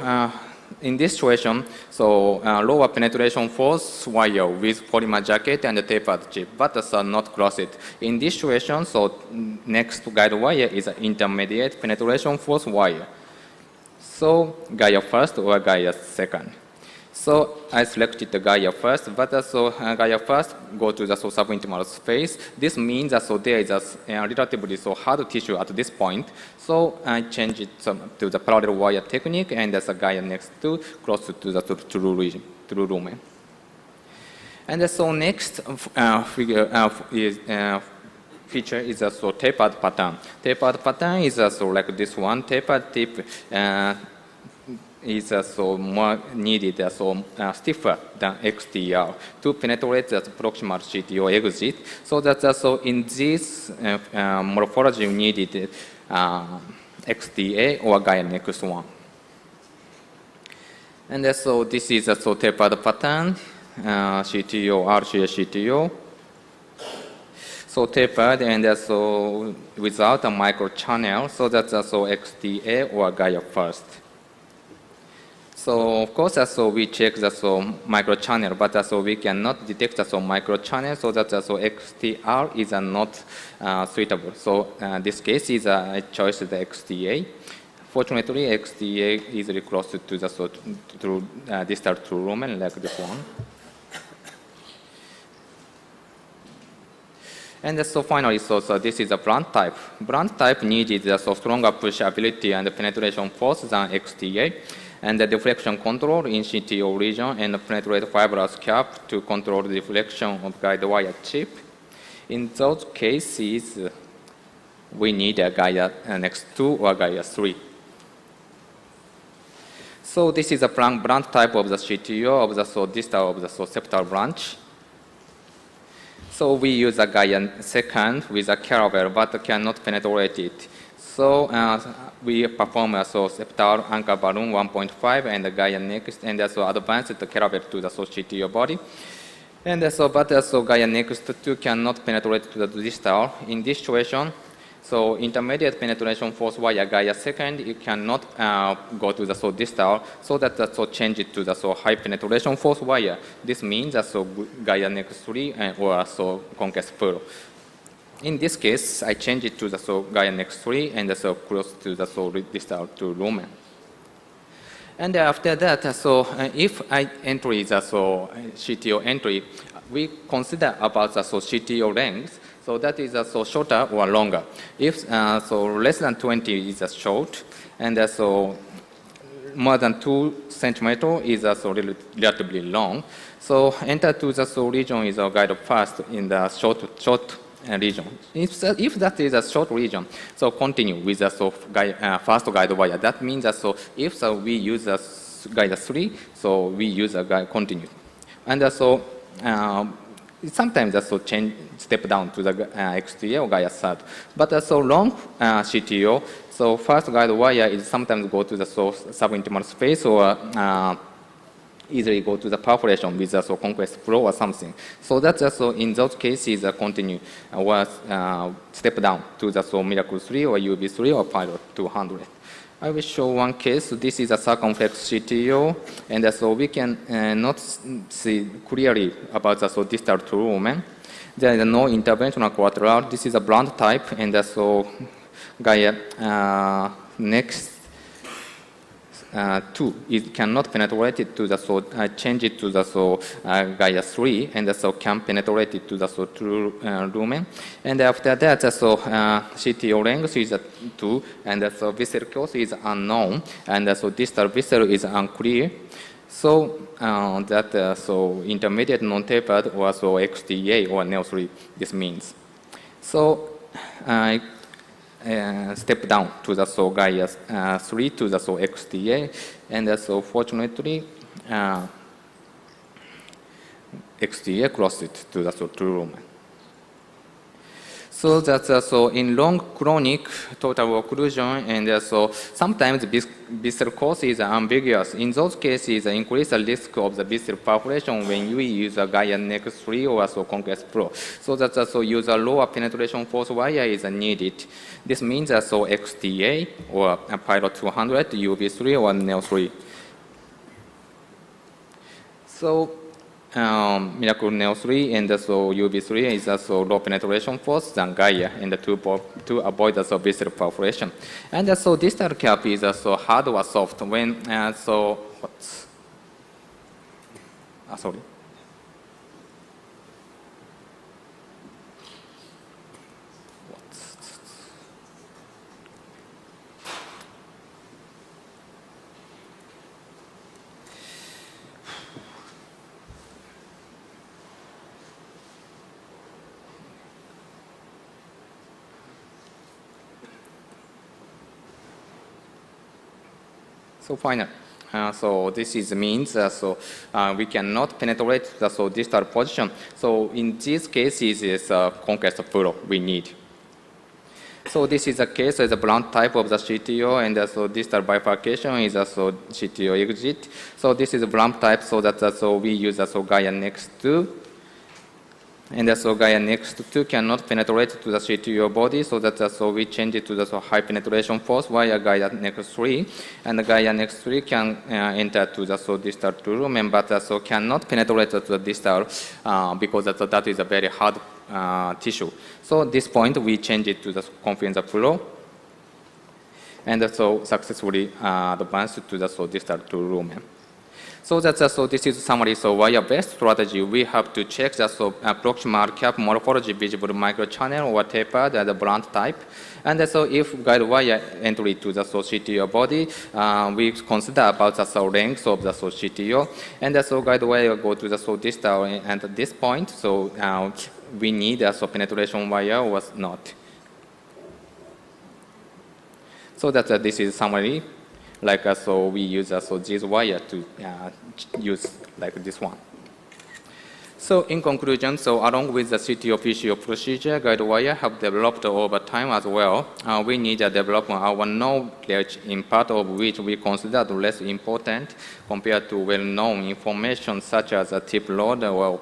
in this situation, so lower penetration force wire with polymer jacket and tapered chip, but does not cross it. In this situation, so next to guide wire is an intermediate penetration force wire. So Gaia first or Gaia second. So I selected the Gaia first, but also Gaia first go to the subintimal space. This means that there is a relatively hard tissue at this point. So I change it to the parallel wire technique, and that's a Gaia next to close to the true region, true lumen. And so next feature is a tapered pattern. Tapered pattern is like this one. Tapered tip is more needed, stiffer than XTR to penetrate the proximal CTO exit. So that in this morphology you needed XTA or Gaia next one. And so this is a tapered pattern, CTO, RCA CTO. So tapered and so without a microchannel, so that's XTA or Gaia first. So of course, so we check the microchannel, but so we cannot detect the microchannel, so that so XTR is not suitable. So this case is I chose the XTA. Fortunately, XTA is really close to the distal to lumen like this one. And so finally, so this is a blunt type. Blunt type needed stronger push ability and penetration force than XTA, and the deflection control in CTO region and penetrate fibrous cap to control the deflection of guide wire chip. In those cases, we need a Gaia Next2 or Gaia 3. So this is a blunt type of the CTO of the distal of the septal branch. So we use a Gaia second with a caravel, but cannot penetrate it. So we perform a septal anchor balloon 1.5 and the Gaia next, and also advance the caravel to the CTO body. And but Gaia next 2 cannot penetrate to the distal. In this situation, so intermediate penetration force via Gaia second, it cannot go to the distal, so that change it to the high penetration force wire. This means that Gaia next 3 or conquest pearl. In this case, I change it to the Gaia next 3 and close to the distal to lumen. And after that, if I entry the CTO entry, we consider about the CTO length. So that is shorter or longer. If less than 20 is short, and more than 2 centimeters is relatively long. So enter to the region is a guide fast in the short region. If that is a short region, so continue with the fast guide wire. That means that if we use a guide 3, so we use a guide continue, and sometimes change step down to the XTA or Gaia third. But long CTO, so first guide wire is sometimes go to the subintimal space or easily go to the perforation with the conquest flow or something. So that's in those cases continue or step down to the Miracle 3 or UB3 or Pilot 200. I will show one case. So this is a circumflex CTO, and we can not see clearly about the distal to lumen. There is no interventional collateral. This is a blunt type, and Gaia next 2, it cannot penetrate it to the change it to the Gaia 3, and can penetrate it to the true lumen. And after that, CTO length is 2, and vessel course is unknown, and distal vessel is unclear. So intermediate non-tapered or XTA or NEO3, this means. So step down to the Gaia 3 to the XTA, and fortunately XTA crossed it to the true lumen. So that's in long chronic total occlusion, and sometimes visceral cause is ambiguous. In those cases, increase the risk of the visceral perforation when you use a Gaia next 3 or conquest pro. So that's use a lower penetration force wire is needed. This means that XTA or Pilot 200, UB3 or NEO 3. So Miracle NEO 3 and UB3 is low penetration force than Gaia, and to avoid the visceral perforation. And distal cap is hard or soft when sorry. So final. So this means we cannot penetrate the distal position. So in these cases, is conquest flow we need. So this is a case as a blunt type of the CTO, and distal bifurcation is CTO exit. So this is a blunt type, so that we use Gaia next 2. And so Gaia next 2 cannot penetrate to the CTO body, so that so we change it to the high penetration force via Gaia next 3, and the Gaia next 3 can enter to the distal lumen, but so cannot penetrate to the distal because that is a very hard tissue. So at this point we change it to the confidence flow, and so successfully advanced to the distal lumen. So that's so this is summary. So via best strategy, we have to check the proximal cap morphology, visible microchannel or tapered as a blunt type. And so if guide wire entry to the CTO body, we consider about the length of the CTO. And so guide wire go to the distal, and at this point, so we need a penetration wire or not. So that this is summary. Like so we use this wire to use like this one. So in conclusion, so along with the CTO PCO procedure, guide wire have developed over time as well. We need to develop our knowledge in part of which we consider less important compared to well-known information such as a tip load or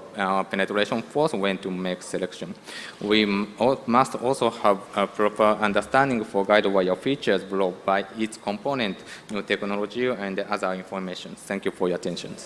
penetration force when to make selection. We must also have a proper understanding for guide wire features brought by its component, new technology, and other information. Thank you for your attention.